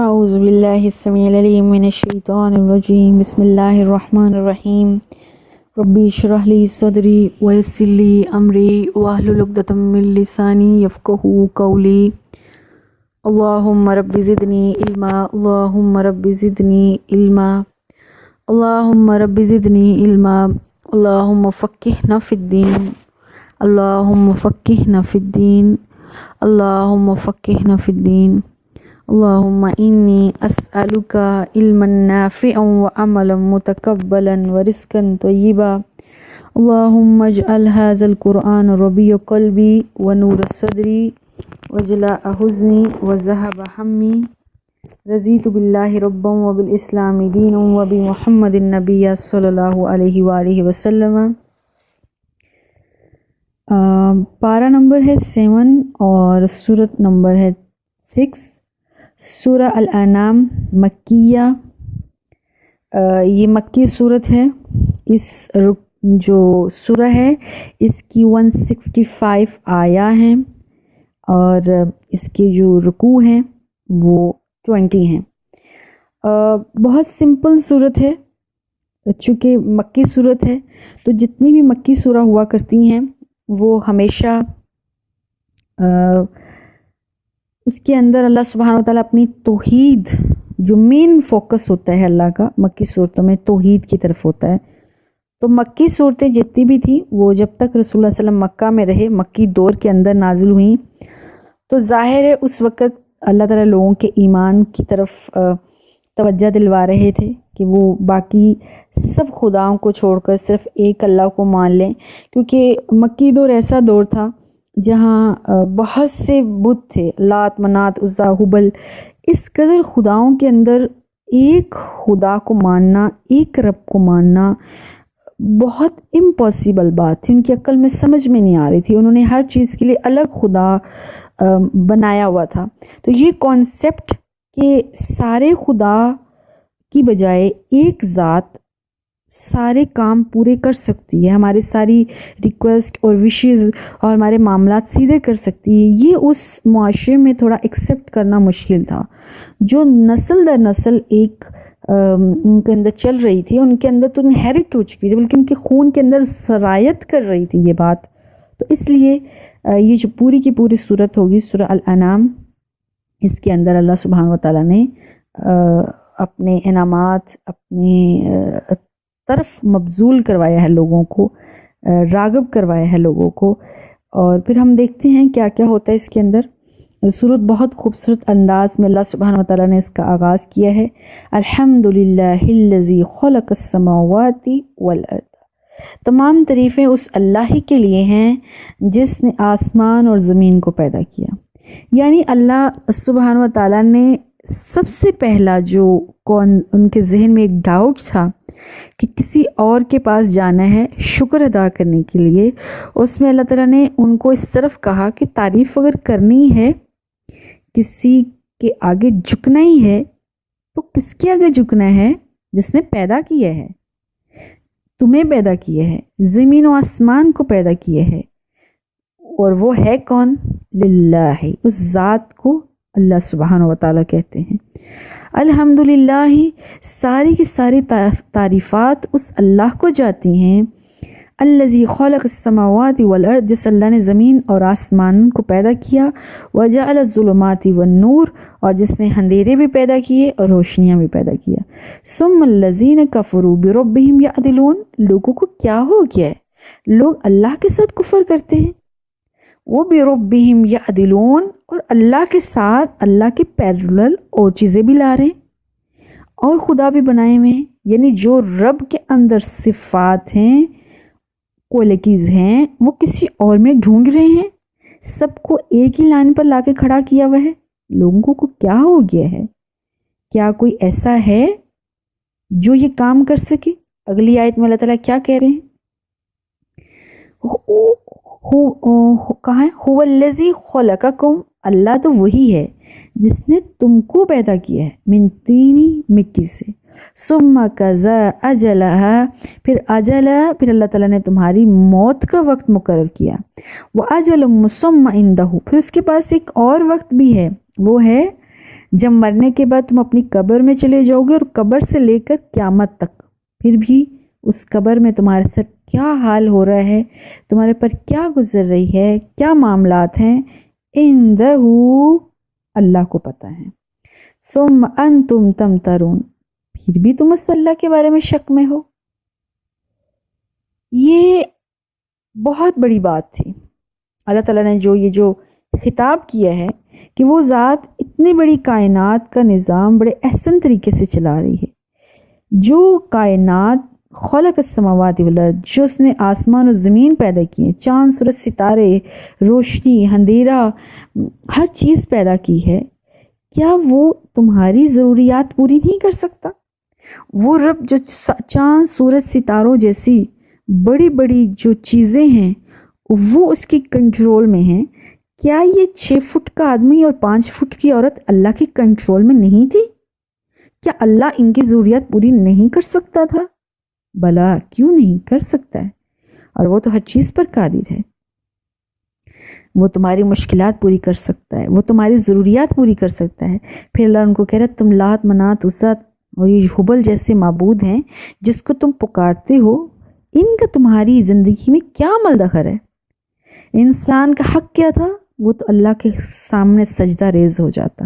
اعوذ باللہ السمیع العلیم من الشیطان الرجیم بسم اللہ الرحمن الرحیم ربی اشرح لی صدری ویسر لی امری واحلل عقدۃ من لسانی یفقہوا قولی اللہم رب زدنی علما اللہم رب زدنی علما اللہم رب زدنی علما اللہم فقہنا فی الدین اللہم فقہنا فی الدین اللہم فقہنا فی الدین اللہم انی اسألک علما نافعا وعملا متقبلا ورزقا طیبا اللہم اجعل هذا القرآن ربیع قلبی ونور صدری وجلاء حزنی وذہب ہمی رضیت باللہ ربا وبالاسلام دینا وبمحمد النبی صلی اللہ علیہ وآلہ وسلم۔ پارہ نمبر ہے 7 اور سورت نمبر ہے 6۔ سورہ الانعام مکیہ، یہ مکی صورت ہے۔ اس جو سورہ ہے اس کی 165 آیہ ہیں اور اس کے جو رکوع ہیں وہ 20 ہیں۔ بہت سمپل صورت ہے، چونکہ مکی صورت ہے تو جتنی بھی مکی سورہ ہوا کرتی ہیں وہ ہمیشہ اس کے اندر اللہ سبحانہ وتعالیٰ اپنی توحید، جو مین فوکس ہوتا ہے اللہ کا مکی صورتوں میں توحید کی طرف ہوتا ہے۔ تو مکی صورتیں جتنی بھی تھیں وہ جب تک رسول اللہ صلی اللہ علیہ وسلم مکہ میں رہے، مکی دور کے اندر نازل ہوئیں، تو ظاہر ہے اس وقت اللہ تعالیٰ لوگوں کے ایمان کی طرف توجہ دلوا رہے تھے کہ وہ باقی سب خداؤں کو چھوڑ کر صرف ایک اللہ کو مان لیں، کیونکہ مکی دور ایسا دور تھا جہاں بہت سے بت تھے، لات منات عزا حبل۔ اس قدر خداؤں کے اندر ایک خدا کو ماننا، ایک رب کو ماننا بہت امپاسبل بات تھی، ان کی عقل میں سمجھ میں نہیں آ رہی تھی۔ انہوں نے ہر چیز کے لیے الگ خدا بنایا ہوا تھا۔ تو یہ کانسیپٹ کہ سارے خدا کی بجائے ایک ذات سارے کام پورے کر سکتی ہے، ہماری ساری ریکویسٹ اور وشز اور ہمارے معاملات سیدھے کر سکتی ہے، یہ اس معاشرے میں تھوڑا ایکسیپٹ کرنا مشکل تھا۔ جو نسل در نسل ایک ان کے اندر چل رہی تھی، ان کے اندر تو انہیرٹ ہو چکی تھی، بلکہ ان کے خون کے اندر سرایت کر رہی تھی یہ بات۔ تو اس لیے یہ جو پوری کی پوری صورت ہوگی سورہ الانعام، اس کے اندر اللہ سبحانہ وتعالیٰ نے اپنے انعامات اپنے طرف مبذول کروایا ہے، لوگوں کو راغب کروایا ہے لوگوں کو۔ اور پھر ہم دیکھتے ہیں کیا کیا ہوتا ہے اس کے اندر۔ صورت بہت خوبصورت انداز میں اللہ سبحانہ وتعالیٰ نے اس کا آغاز کیا ہے۔ الحمدللہ الذی خلق السماوات والارض، تمام تعریفیں اس اللہ ہی کے لیے ہیں جس نے آسمان اور زمین کو پیدا کیا۔ یعنی اللہ سبحانہ وتعالیٰ نے سب سے پہلا جو ان کے ذہن میں ایک ڈاؤٹ تھا کہ کسی اور کے پاس جانا ہے شکر ادا کرنے کے لیے، اس میں اللہ تعالیٰ نے ان کو اس طرف کہا کہ تعریف اگر کرنی ہے، کسی کے آگے جھکنا ہی ہے تو کس کے آگے جھکنا ہے؟ جس نے پیدا کیا ہے، تمہیں پیدا کیا ہے، زمین و آسمان کو پیدا کیا ہے، اور وہ ہے کون؟ للہ، اس ذات کو اللہ سبحانہ وتعالیٰ کہتے ہیں۔ الحمدللہ، ساری کی ساری تعریفات اس اللہ کو جاتی ہیں۔ الذی خلق السماوات والارض، جس اللہ نے زمین اور آسمان کو پیدا کیا۔ وجعل الظلمات والنور، اور جس نے اندھیرے بھی پیدا کیے اور روشنیاں بھی پیدا کیا۔ ثم الذین کفروا بربہم یعدلون، لوگوں کو کیا ہو گیا ہے؟ لوگ اللہ کے ساتھ کفر کرتے ہیں، وہ بربہم یعدلون، اور اللہ کے ساتھ اللہ کے پیرلل اور چیزیں بھی لا رہے ہیں اور خدا بھی بنائے ہوئے ہیں۔ یعنی جو رب کے اندر صفات ہیں، کوالٹیز ہیں، وہ کسی اور میں ڈھونڈ رہے ہیں، سب کو ایک ہی لائن پر لا کے کھڑا کیا ہوا ہے۔ لوگوں کو کیا ہو گیا ہے؟ کیا کوئی ایسا ہے جو یہ کام کر سکے؟ اگلی آیت میں اللہ تعالیٰ کیا کہہ رہے ہیں؟ کہاں ہے؟ هو الذی خلقکم، اللہ تو وہی ہے جس نے تم کو پیدا کیا ہے، من طینی، مٹی سے، ثم قضی اجلہا، پھر اللہ تعالیٰ نے تمہاری موت کا وقت مقرر کیا، وَأَجَلٌ مُّسَمًّى عِندَهُ، پھر اس کے پاس ایک اور وقت بھی ہے، وہ ہے جب مرنے کے بعد تم اپنی قبر میں چلے جاؤ گے اور قبر سے لے کر قیامت تک پھر بھی اس قبر میں تمہارے ساتھ کیا حال ہو رہا ہے، تمہارے پر کیا گزر رہی ہے، کیا معاملات ہیں، عندہ اللہ کو پتہ ہے۔ ثم انتم تمترون، پھر بھی تم اس اللہ کے بارے میں شک میں ہو۔ یہ بہت بڑی بات تھی اللہ تعالیٰ نے یہ جو خطاب کیا ہے کہ وہ ذات اتنی بڑی کائنات کا نظام بڑے احسن طریقے سے چلا رہی ہے، جو کائنات خلق السماوات والارض، جو اس نے آسمان و زمین پیدا کیے، چاند سورج ستارے، روشنی اندھیرا، ہر چیز پیدا کی ہے، کیا وہ تمہاری ضروریات پوری نہیں کر سکتا؟ وہ رب جو چاند سورج ستاروں جیسی بڑی بڑی جو چیزیں ہیں وہ اس کی کنٹرول میں ہیں، کیا یہ 6 فٹ کا آدمی اور 5 فٹ کی عورت اللہ کی کنٹرول میں نہیں تھی؟ کیا اللہ ان کی ضروریات پوری نہیں کر سکتا تھا؟ بلا، کیوں نہیں کر سکتا ہے، اور وہ تو ہر چیز پر قادر ہے۔ وہ تمہاری مشکلات پوری کر سکتا ہے، وہ تمہاری ضروریات پوری کر سکتا ہے۔ پھر اللہ ان کو کہہ رہا ہے تم لات منات عزا اور یہ حبل جیسے معبود ہیں جس کو تم پکارتے ہو، ان کا تمہاری زندگی میں کیا عمل دخل ہے؟ انسان کا حق کیا تھا؟ وہ تو اللہ کے سامنے سجدہ ریز ہو جاتا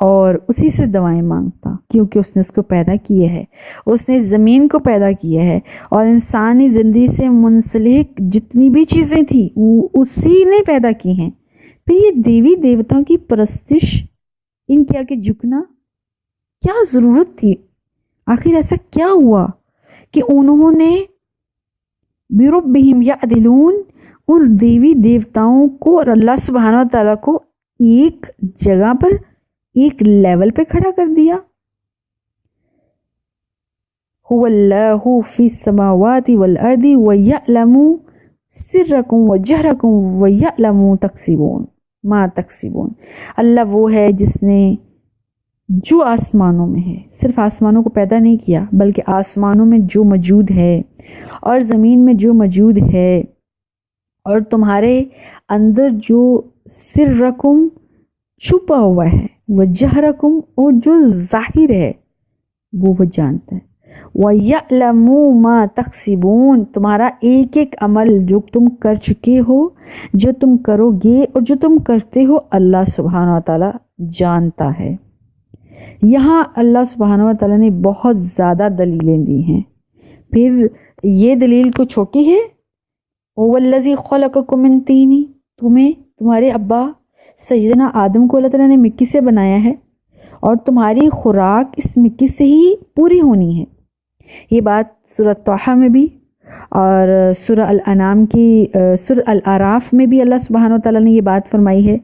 اور اسی سے دعائیں مانگتا، کیونکہ اس نے اس کو پیدا کیا ہے، اس نے زمین کو پیدا کیا ہے، اور انسانی زندگی سے منسلک جتنی بھی چیزیں تھیں وہ اسی نے پیدا کی ہیں۔ پھر یہ دیوی دیوتاؤں کی پرستش، ان کے آگے جھکنا کیا ضرورت تھی؟ آخر ایسا کیا ہوا کہ انہوں نے بربہم یعدلون، ان دیوی دیوتاؤں کو اور اللہ سبحانہ و تعالیٰ کو ایک جگہ پر، ایک لیول پہ کھڑا کر دیا؟ هو اللہ فی السماوات والارض ویعلم سرکم وجہرکم ویعلم تکسبون ما تکسبون۔ اللہ وہ ہے جس نے جو آسمانوں میں ہے، صرف آسمانوں کو پیدا نہیں کیا بلکہ آسمانوں میں جو موجود ہے اور زمین میں جو موجود ہے، اور تمہارے اندر جو سرکم چھپا ہوا ہے، وجہرکم اور جو ظاہر ہے وہ جانتا ہے، وَيَعْلَمُ مَا تَكْسِبُونَ، تمہارا ایک ایک عمل جو تم کر چکے ہو، جو تم کرو گے اور جو تم کرتے ہو، اللہ سبحانہ وتعالی جانتا ہے۔ یہاں اللہ سبحانہ وتعالی نے بہت زیادہ دلیلیں دی ہیں۔ پھر یہ دلیل کو چھوٹی ہے، هُوَ الَّذِي خَلَقَكُم مِّن طِينٍ، تمہیں تمہارے ابا سیدنا آدم کو اللہ تعالیٰ نے مٹی سے بنایا ہے، اور تمہاری خوراک اس مٹی سے ہی پوری ہونی ہے۔ یہ بات سورہ طٰہٰ میں بھی اور سورہ الانعام کی سورہ الاعراف میں بھی اللہ سبحانہ وتعالیٰ نے یہ بات فرمائی ہے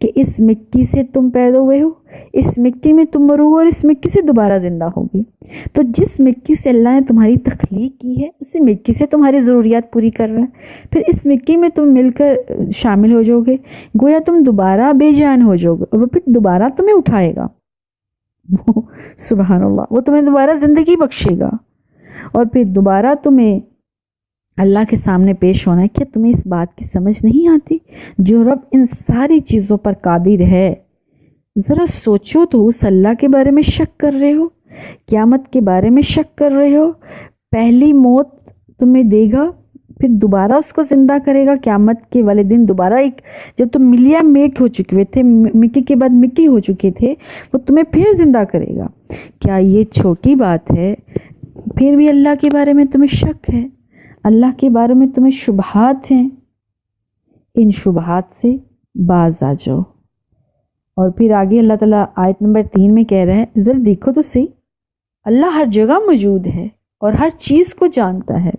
کہ اس مٹی سے تم پیدا ہوئے ہو، اس مٹی میں تم مرو اور اس مٹی سے دوبارہ زندہ ہوگی۔ تو جس مٹی سے اللہ نے تمہاری تخلیق کی ہے، اسی مٹی سے تمہاری ضروریات پوری کر رہا ہے، پھر اس مٹی میں تم مل کر شامل ہو جاؤ گے، گویا تم دوبارہ بے جان ہو جاؤ گے، اور وہ پھر دوبارہ تمہیں اٹھائے گا، سبحان اللہ، وہ تمہیں دوبارہ زندگی بخشے گا، اور پھر دوبارہ تمہیں اللہ کے سامنے پیش ہونا ہے۔ کیا تمہیں اس بات کی سمجھ نہیں آتی؟ جو رب ان ساری چیزوں پر قادر ہے، ذرا سوچو تو، اس اللہ کے بارے میں شک کر رہے ہو، قیامت کے بارے میں شک کر رہے ہو، پہلی موت تمہیں دے گا، پھر دوبارہ اس کو زندہ کرے گا قیامت کے والے دن، دوبارہ ایک جب تم ملیا میٹ ہو چکے ہوئے تھے، مٹی کے بعد مٹی ہو چکے تھے، وہ تمہیں پھر زندہ کرے گا۔ کیا یہ چھوٹی بات ہے؟ پھر بھی اللہ کے بارے میں تمہیں شک ہے، اللہ کے بارے میں تمہیں شبہات ہیں، ان شبہات سے باز آ جاؤ۔ اور پھر آگے اللہ تعالیٰ آیت نمبر 3 میں کہہ رہا ہے، ذرا دیکھو تو صحیح، اللہ ہر جگہ موجود ہے اور ہر چیز کو جانتا ہے۔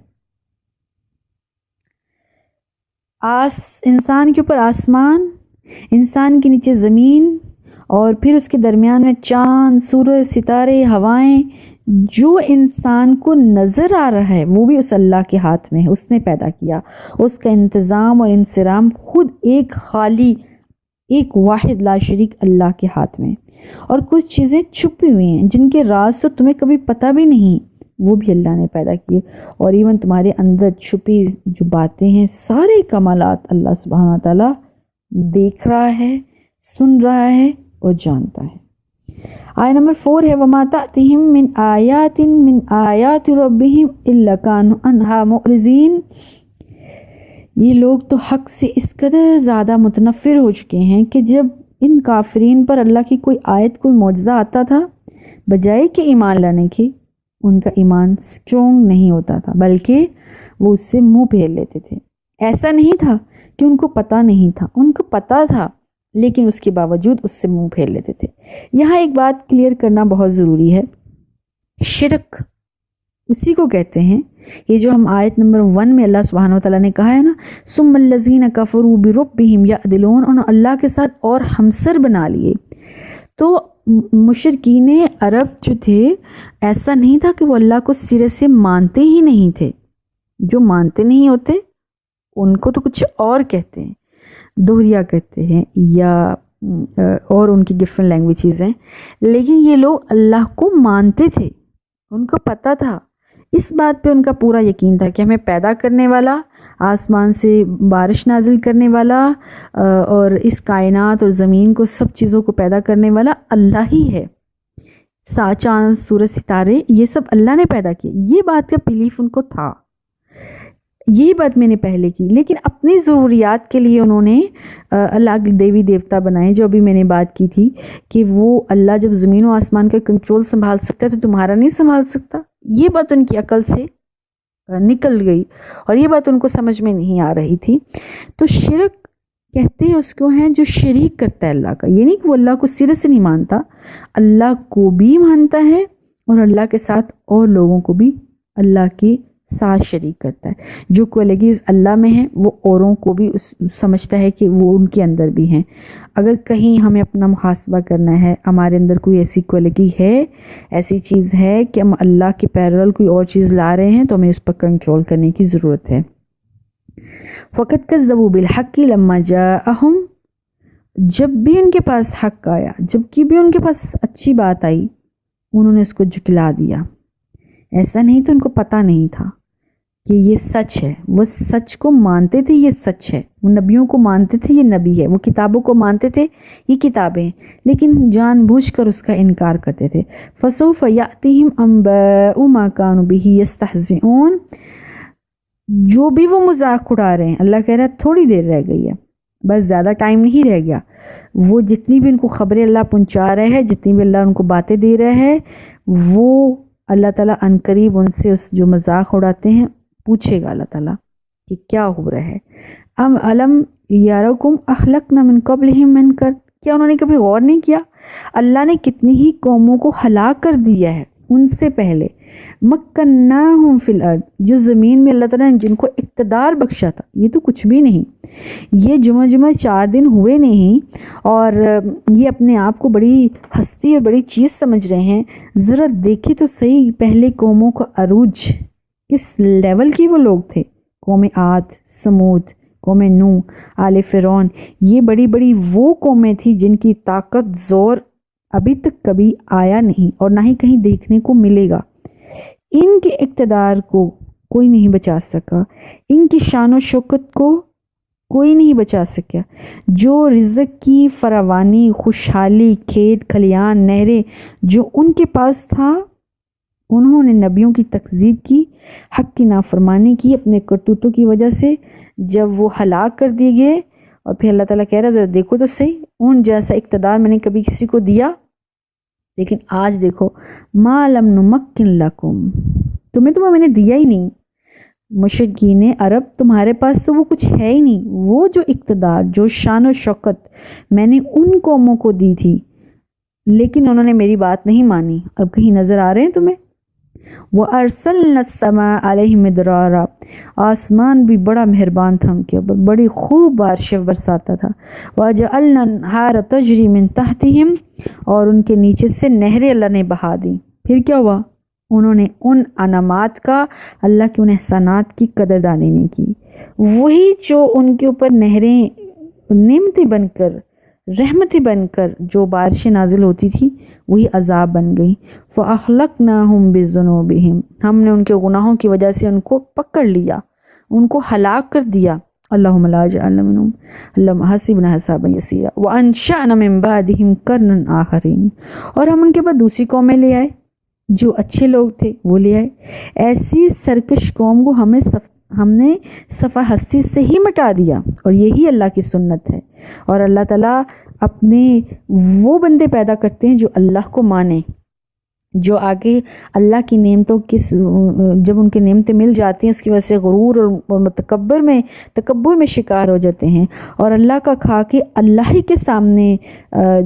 انسان کے اوپر آسمان، انسان کے نیچے زمین، اور پھر اس کے درمیان میں چاند، سورج، ستارے، ہوائیں، جو انسان کو نظر آ رہا ہے وہ بھی اس اللہ کے ہاتھ میں ہے، اس نے پیدا کیا، اس کا انتظام اور انصرام خود ایک خالی، ایک واحد لا شریک اللہ کے ہاتھ میں۔ اور کچھ چیزیں چھپی ہوئی ہیں جن کے راز تو تمہیں کبھی پتہ بھی نہیں، وہ بھی اللہ نے پیدا کیے، اور ایون تمہارے اندر چھپی جو باتیں ہیں، سارے کمالات اللہ سبحانہ تعالیٰ دیکھ رہا ہے، سن رہا ہے، اور جانتا ہے۔ آیت نمبر 4 ہے وَمَا تَأْتِهِم مِّنْ آیَاتٍ مِّنْ آیَاتِ رَبِّهِمْ إِلَّا كَانُوا عَنْهَا مُعْرِضِينَ۔ یہ لوگ تو حق سے اس قدر زیادہ متنفر ہو چکے ہیں کہ جب ان کافرین پر اللہ کی کوئی آیت کوئی معجزہ آتا تھا، بجائے کہ ایمان لانے کے ان کا ایمان سٹرونگ نہیں ہوتا تھا، بلکہ وہ اس سے منہ پھیر لیتے تھے۔ ایسا نہیں تھا کہ ان کو پتہ نہیں تھا، ان کو پتہ تھا لیکن اس کے باوجود اس سے منہ پھیر لیتے تھے۔ یہاں ایک بات کلیئر کرنا بہت ضروری ہے، شرک اسی کو کہتے ہیں، یہ جو ہم آیت نمبر 1 میں اللہ سبحانہ وتعالیٰ نے کہا ہے نا ثم الذین کفروا بربہم یعدلون، انہوں نے اللہ کے ساتھ اور ہمسر بنا لیے۔ تو مشرکین عرب جو تھے ایسا نہیں تھا کہ وہ اللہ کو سرے سے مانتے ہی نہیں تھے، جو مانتے نہیں ہوتے ان کو تو کچھ اور کہتے ہیں، دوہریا کہتے ہیں یا اور ان کی ڈفرینٹ لینگویجز ہیں، لیکن یہ لوگ اللہ کو مانتے تھے، ان کو پتہ تھا، اس بات پہ ان کا پورا یقین تھا کہ ہمیں پیدا کرنے والا، آسمان سے بارش نازل کرنے والا اور اس کائنات اور زمین کو سب چیزوں کو پیدا کرنے والا اللہ ہی ہے۔ چاند سورج ستارے یہ سب اللہ نے پیدا کیے، یہ بات کا بلیف ان کو تھا۔ یہی بات میں نے پہلے کی، لیکن اپنی ضروریات کے لیے انہوں نے اللہ کے دیوی دیوتا بنائے، جو ابھی میں نے بات کی تھی کہ وہ اللہ جب زمین و آسمان کا کنٹرول سنبھال سکتا ہے تو تمہارا نہیں سنبھال سکتا۔ یہ بات ان کی عقل سے نکل گئی اور یہ بات ان کو سمجھ میں نہیں آ رہی تھی۔ تو شرک کہتے ہیں اس کو ہیں جو شریک کرتا ہے اللہ کا، یہ نہیں کہ وہ اللہ کو سرے سے نہیں مانتا، اللہ کو بھی مانتا ہے اور اللہ کے ساتھ اور لوگوں کو بھی اللہ کے ساتھ شریک کرتا ہے۔ جو کوالٹیز اللہ میں ہیں وہ اوروں کو بھی سمجھتا ہے کہ وہ ان کے اندر بھی ہیں۔ اگر کہیں ہمیں اپنا محاسبہ کرنا ہے، ہمارے اندر کوئی ایسی کوالٹی ہے، ایسی چیز ہے کہ ہم اللہ کے پیرل کوئی اور چیز لا رہے ہیں، تو ہمیں اس پر کنٹرول کرنے کی ضرورت ہے۔ وَقَدْ كَذَّبُوا بِالْحَقِّ لَمَّا جَاءَهُمْ، جب بھی ان کے پاس حق آیا، جب کہ بھی ان کے پاس اچھی بات آئی، انہوں نے اس کو جھٹلا دیا۔ ایسا نہیں تو ان کو پتہ نہیں تھا کہ یہ سچ ہے، وہ سچ کو مانتے تھے، یہ سچ ہے، وہ نبیوں کو مانتے تھے، یہ نبی ہے، وہ کتابوں کو مانتے تھے، یہ کتابیں ہیں، لیکن جان بوجھ کر اس کا انکار کرتے تھے۔ فَسَوْفَ يَأْتِهِمْ أَنبَاءُ مَا كَانُوا بِهِ يَسْتَهْزِئُونَ، جو بھی وہ مذاق اڑا رہے ہیں، اللہ کہہ رہا ہے تھوڑی دیر رہ گئی ہے، بس زیادہ ٹائم نہیں رہ گیا، وہ جتنی بھی ان کو خبریں اللہ پہنچا رہے ہیں، جتنی بھی اللہ ان کو باتیں دے رہے ہیں، وہ اللہ تعالیٰ عنقریب ان سے اس جو مذاق اڑاتے ہیں پوچھے گا اللہ تعالیٰ کہ کیا ہو رہا ہے۔ علم یارکم اخلقنا من قبلہم من قرن، کیا انہوں نے کبھی غور نہیں کیا اللہ نے کتنی ہی قوموں کو ہلاک کر دیا ہے ان سے پہلے۔ مکناہم فی الارض، جو زمین میں اللہ تعالیٰ نے جن کو اقتدار بخشا تھا، یہ تو کچھ بھی نہیں، یہ جمعہ 4 دن ہوئے نہیں اور یہ اپنے آپ کو بڑی ہستی اور بڑی چیز سمجھ رہے ہیں۔ ذرا دیکھیں تو صحیح پہلے قوموں کا عروج کس لیول کی وہ لوگ تھے، قوم عاد، سمود، قوم نوح، آل فرعون، یہ بڑی بڑی وہ قومیں تھیں جن کی طاقت زور ابھی تک کبھی آیا نہیں اور نہ ہی کہیں دیکھنے کو ملے گا۔ ان کے اقتدار کو کوئی نہیں بچا سکا، ان کی شان و شوکت کو کوئی نہیں بچا سکا۔ جو رزق کی فراوانی، خوشحالی، کھیت کھلیان، نہریں جو ان کے پاس تھا، انہوں نے نبیوں کی تکذیب کی، حق کی نافرمانی کی اپنے کرتوتوں کی وجہ سے۔ جب وہ ہلاک کر دیے گئے اور پھر اللہ تعالیٰ کہہ رہا ذرا دیکھو تو صحیح، ان جیسا اقتدار میں نے کبھی کسی کو دیا، لیکن آج دیکھو ما لم نمکن لکم، تمہیں میں نے دیا ہی نہیں۔ مشرکین عرب تمہارے پاس تو وہ کچھ ہے ہی نہیں، وہ جو اقتدار، جو شان و شوکت میں نے ان قوموں کو دی تھی، لیکن انہوں نے میری بات نہیں مانی۔ اب کہیں نظر آ رہے ہیں تمہیں؟ وَأَرْسَلْنَا السَّمَاءَ عَلَيْهِمْ مِدْرَارًا، آسمان بھی بڑا مہربان تھا ان کے اوپر، بڑی خوب بارشیں برساتا تھا۔ وَجَعَلْنَا الْأَنْهَارَ تَجْرِي مِنْ تَحْتِهِمْ، اور ان کے نیچے سے نہریں اللہ نے بہا دی۔ پھر کیا ہوا؟ انہوں نے ان انعامات کا، اللہ کے ان احسانات کی قدردانی نہیں کی۔ وہی جو ان کے اوپر نہریں نعمتیں بن کر، رحمتیں بن کر جو بارشیں نازل ہوتی تھی، وہی عذاب بن گئی۔ فَأَخْلَقْنَاهُمْ بِذُنُوبِهِمْ، ہم نے ان کے گناہوں کی وجہ سے ان کو پکڑ لیا، ان کو ہلاک کر دیا۔ اللہم لا جعلنا منہم اللہم حسبنا حسابا یسیرا وانشأنا من بعدہم قرنا آخرین، اور ہم ان کے بعد دوسری قومیں لے آئے جو اچھے لوگ تھے وہ لے آئے۔ ایسی سرکش قوم کو ہم نے صفحہ ہستی سے ہی مٹا دیا، اور یہی اللہ کی سنت ہے۔ اور اللہ تعالیٰ اپنے وہ بندے پیدا کرتے ہیں جو اللہ کو مانیں، جو آگے اللہ کی نعمتوں جب ان کی نعمتیں مل جاتی ہیں اس کی وجہ سے غرور اور تکبر میں شکار ہو جاتے ہیں، اور اللہ کا کھا کے اللہ ہی کے سامنے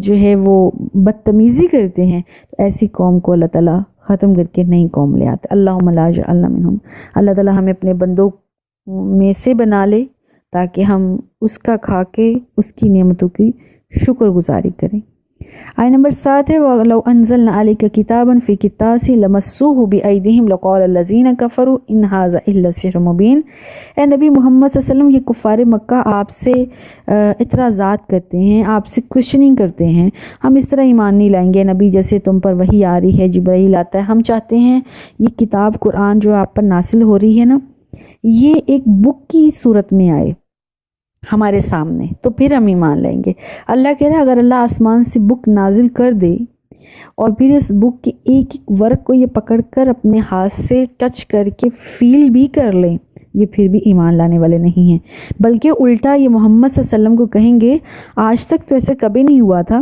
جو ہے وہ بدتمیزی کرتے ہیں، تو ایسی قوم کو اللہ تعالیٰ ختم کر کے نئی قوم لے آتے۔ اللہم لا جعلنا منہم، اللہ تعالیٰ ہمیں اپنے بندوں میں سے بنا لے تاکہ ہم اس کا کھا کے اس کی نعمتوں کی شکر گزاری کریں۔ آیت نمبر 7 ہے وَلَوْ أَنزَلْنَا عَلَيْكَ كِتَابًا فِي قِرْطَاسٍ لَمَسُّوهُ بِأَيْدِيهِمْ لَقَالَ الَّذِينَ كَفَرُوا إِنْ هَٰذَا إِلَّا سِحْرٌ مُّبِينٌ۔ اے نبی محمد صلی اللہ علیہ وسلم، یہ کفار مکہ آپ سے اعتراضات کرتے ہیں، آپ سے کوشچننگ کرتے ہیں، ہم اس طرح ایمان نہیں لائیں گے نبی جیسے تم پر وحی آ رہی ہے، جبرائیل آتا ہے، ہم چاہتے ہیں یہ کتاب قرآن جو آپ پر نازل ہو رہی ہے نا، یہ ایک بک کی صورت میں آئے ہمارے سامنے، تو پھر ہم ایمان لیں گے۔ اللہ کہہ رہا ہے اگر اللہ آسمان سے بک نازل کر دے اور پھر اس بک کے ایک ایک ورق کو یہ پکڑ کر اپنے ہاتھ سے ٹچ کر کے فیل بھی کر لیں، یہ پھر بھی ایمان لانے والے نہیں ہیں، بلکہ الٹا یہ محمد صلی اللہ علیہ وسلم کو کہیں گے آج تک تو ایسے کبھی نہیں ہوا تھا،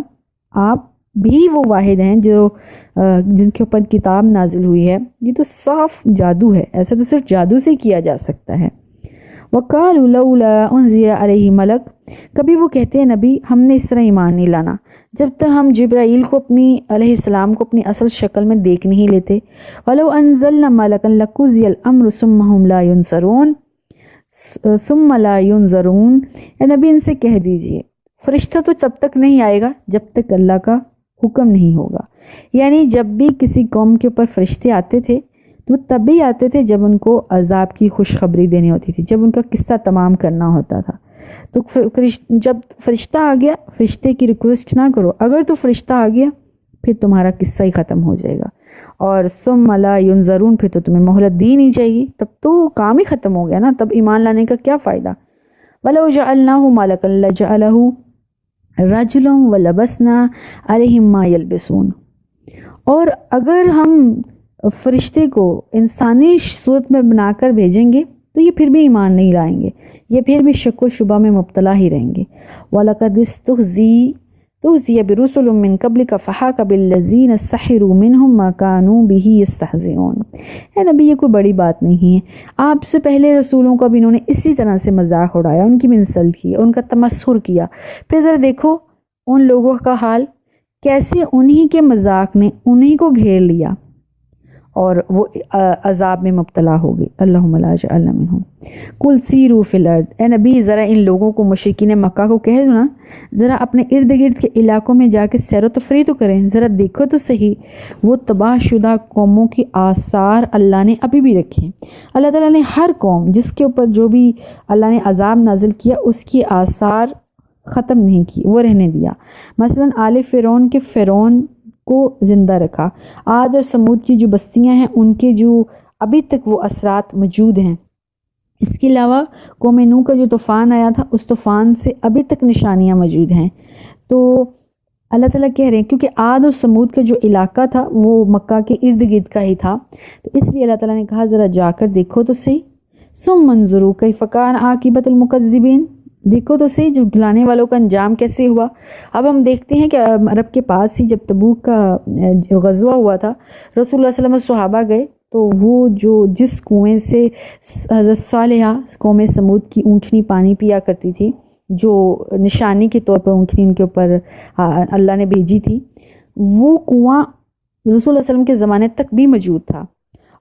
آپ بھی وہ واحد ہیں جو جن کے اوپر کتاب نازل ہوئی ہے، یہ تو صاف جادو ہے، ایسا تو صرف جادو سے کیا جا سکتا ہے۔ وَقَالُوا لَوْلَا أُنزِلَ عَلَيْهِ مَلَكٌ، کبھی وہ کہتے ہیں نبی ہم نے اس طرح ایمان نہیں لانا جب تک ہم جبرائیل کو علیہ السلام کو اپنی اصل شکل میں دیکھ نہیں لیتے۔ وَلَوْ أَنزَلْنَا مَلَكًا لَقُضِيَ الْأَمْرُ ثُمَّ هُمْ لَا يُنظَرُونَ۔ اے نبی ان سے کہہ دیجئے فرشتہ تو تب تک نہیں آئے گا جب تک اللہ کا حکم نہیں ہوگا، یعنی جب بھی کسی قوم کے اوپر فرشتے آتے تھے وہ تب بھی آتے تھے جب ان کو عذاب کی خوشخبری دینی ہوتی تھی، جب ان کا قصہ تمام کرنا ہوتا تھا۔ تو جب فرشتہ آ گیا، فرشتے کی ریکویسٹ نہ کرو، اگر تو فرشتہ آ گیا پھر تمہارا قصہ ہی ختم ہو جائے گا، اور ثم لا ينظرون، پھر تو تمہیں مہلت دی نہیں جائے گی، تب تو کام ہی ختم ہو گیا نا، تب ایمان لانے کا کیا فائدہ۔ وَلَوْ جَعَلْنَاهُ مَلَكًا لَجَعَلَهُ رَجُلًا وَلَبَسْنَا عَلَيْهِمْ مَا يَلْبِسُونَ، اور اگر ہم فرشتے کو انسانی صورت میں بنا کر بھیجیں گے تو یہ پھر بھی ایمان نہیں لائیں گے، یہ پھر بھی شک و شبہ میں مبتلا ہی رہیں گے۔ وَلَقَدِ اسْتُهْزِئَ بِرُسُلٍ مِّن قَبْلِكَ فَحَاقَ بِالَّذِينَ سَخِرُوا مِنْهُم مَّا كَانُوا بِهِ يَسْتَهْزِئُونَ۔ اے نبی یہ کوئی بڑی بات نہیں ہے، آپ سے پہلے رسولوں کا بھی انہوں نے اسی طرح سے مذاق اڑایا، ان کی منسل کی، ان کا تمسخر کیا، پھر ذرا دیکھو ان لوگوں کا حال کیسے انہی کے مذاق نے انہی کو گھیر لیا اور وہ عذاب میں مبتلا ہو گئی۔ اللہم لا جعلنا منہم۔ قل سیروا فی الارض، اے نبی ذرا ان لوگوں کو، مشرکین مکہ کو کہہ دو نا ذرا اپنے ارد گرد کے علاقوں میں جا کے سیر و تفریح تو کریں، ذرا دیکھو تو صحیح وہ تباہ شدہ قوموں کی آثار اللہ نے ابھی بھی رکھے ہیں۔ اللہ تعالیٰ نے ہر قوم جس کے اوپر جو بھی اللہ نے عذاب نازل کیا اس کی آثار ختم نہیں کی، وہ رہنے دیا۔ مثلا آل فرعون کے فرعون کو زندہ رکھا، عاد اور سمود کی جو بستیاں ہیں ان کے جو ابھی تک وہ اثرات موجود ہیں۔ اس کے علاوہ قوم نوح کا جو طوفان آیا تھا اس طوفان سے ابھی تک نشانیاں موجود ہیں۔ تو اللہ تعالیٰ کہہ رہے ہیں کیونکہ عاد اور سمود کا جو علاقہ تھا وہ مکہ کے ارد گرد کا ہی تھا، تو اس لیے اللہ تعالیٰ نے کہا ذرا جا کر دیکھو تو صحیح، ثم انظروا کیف کان عاقبۃ المکذبین، دیکھو تو صحیح جو جھٹلانے والوں کا انجام کیسے ہوا۔ اب ہم دیکھتے ہیں کہ عرب کے پاس ہی جب تبوک کا غزوہ ہوا تھا، رسول اللہ صلی اللہ علیہ وسلم صحابہ گئے تو وہ جو جس کنویں سے حضرت صالحہ قوم سمود کی اونٹنی پانی پیا کرتی تھی، جو نشانی کے طور پر اونٹنی ان کے اوپر اللہ نے بھیجی تھی، وہ کنواں رسول اللہ علیہ وسلم کے زمانے تک بھی موجود تھا،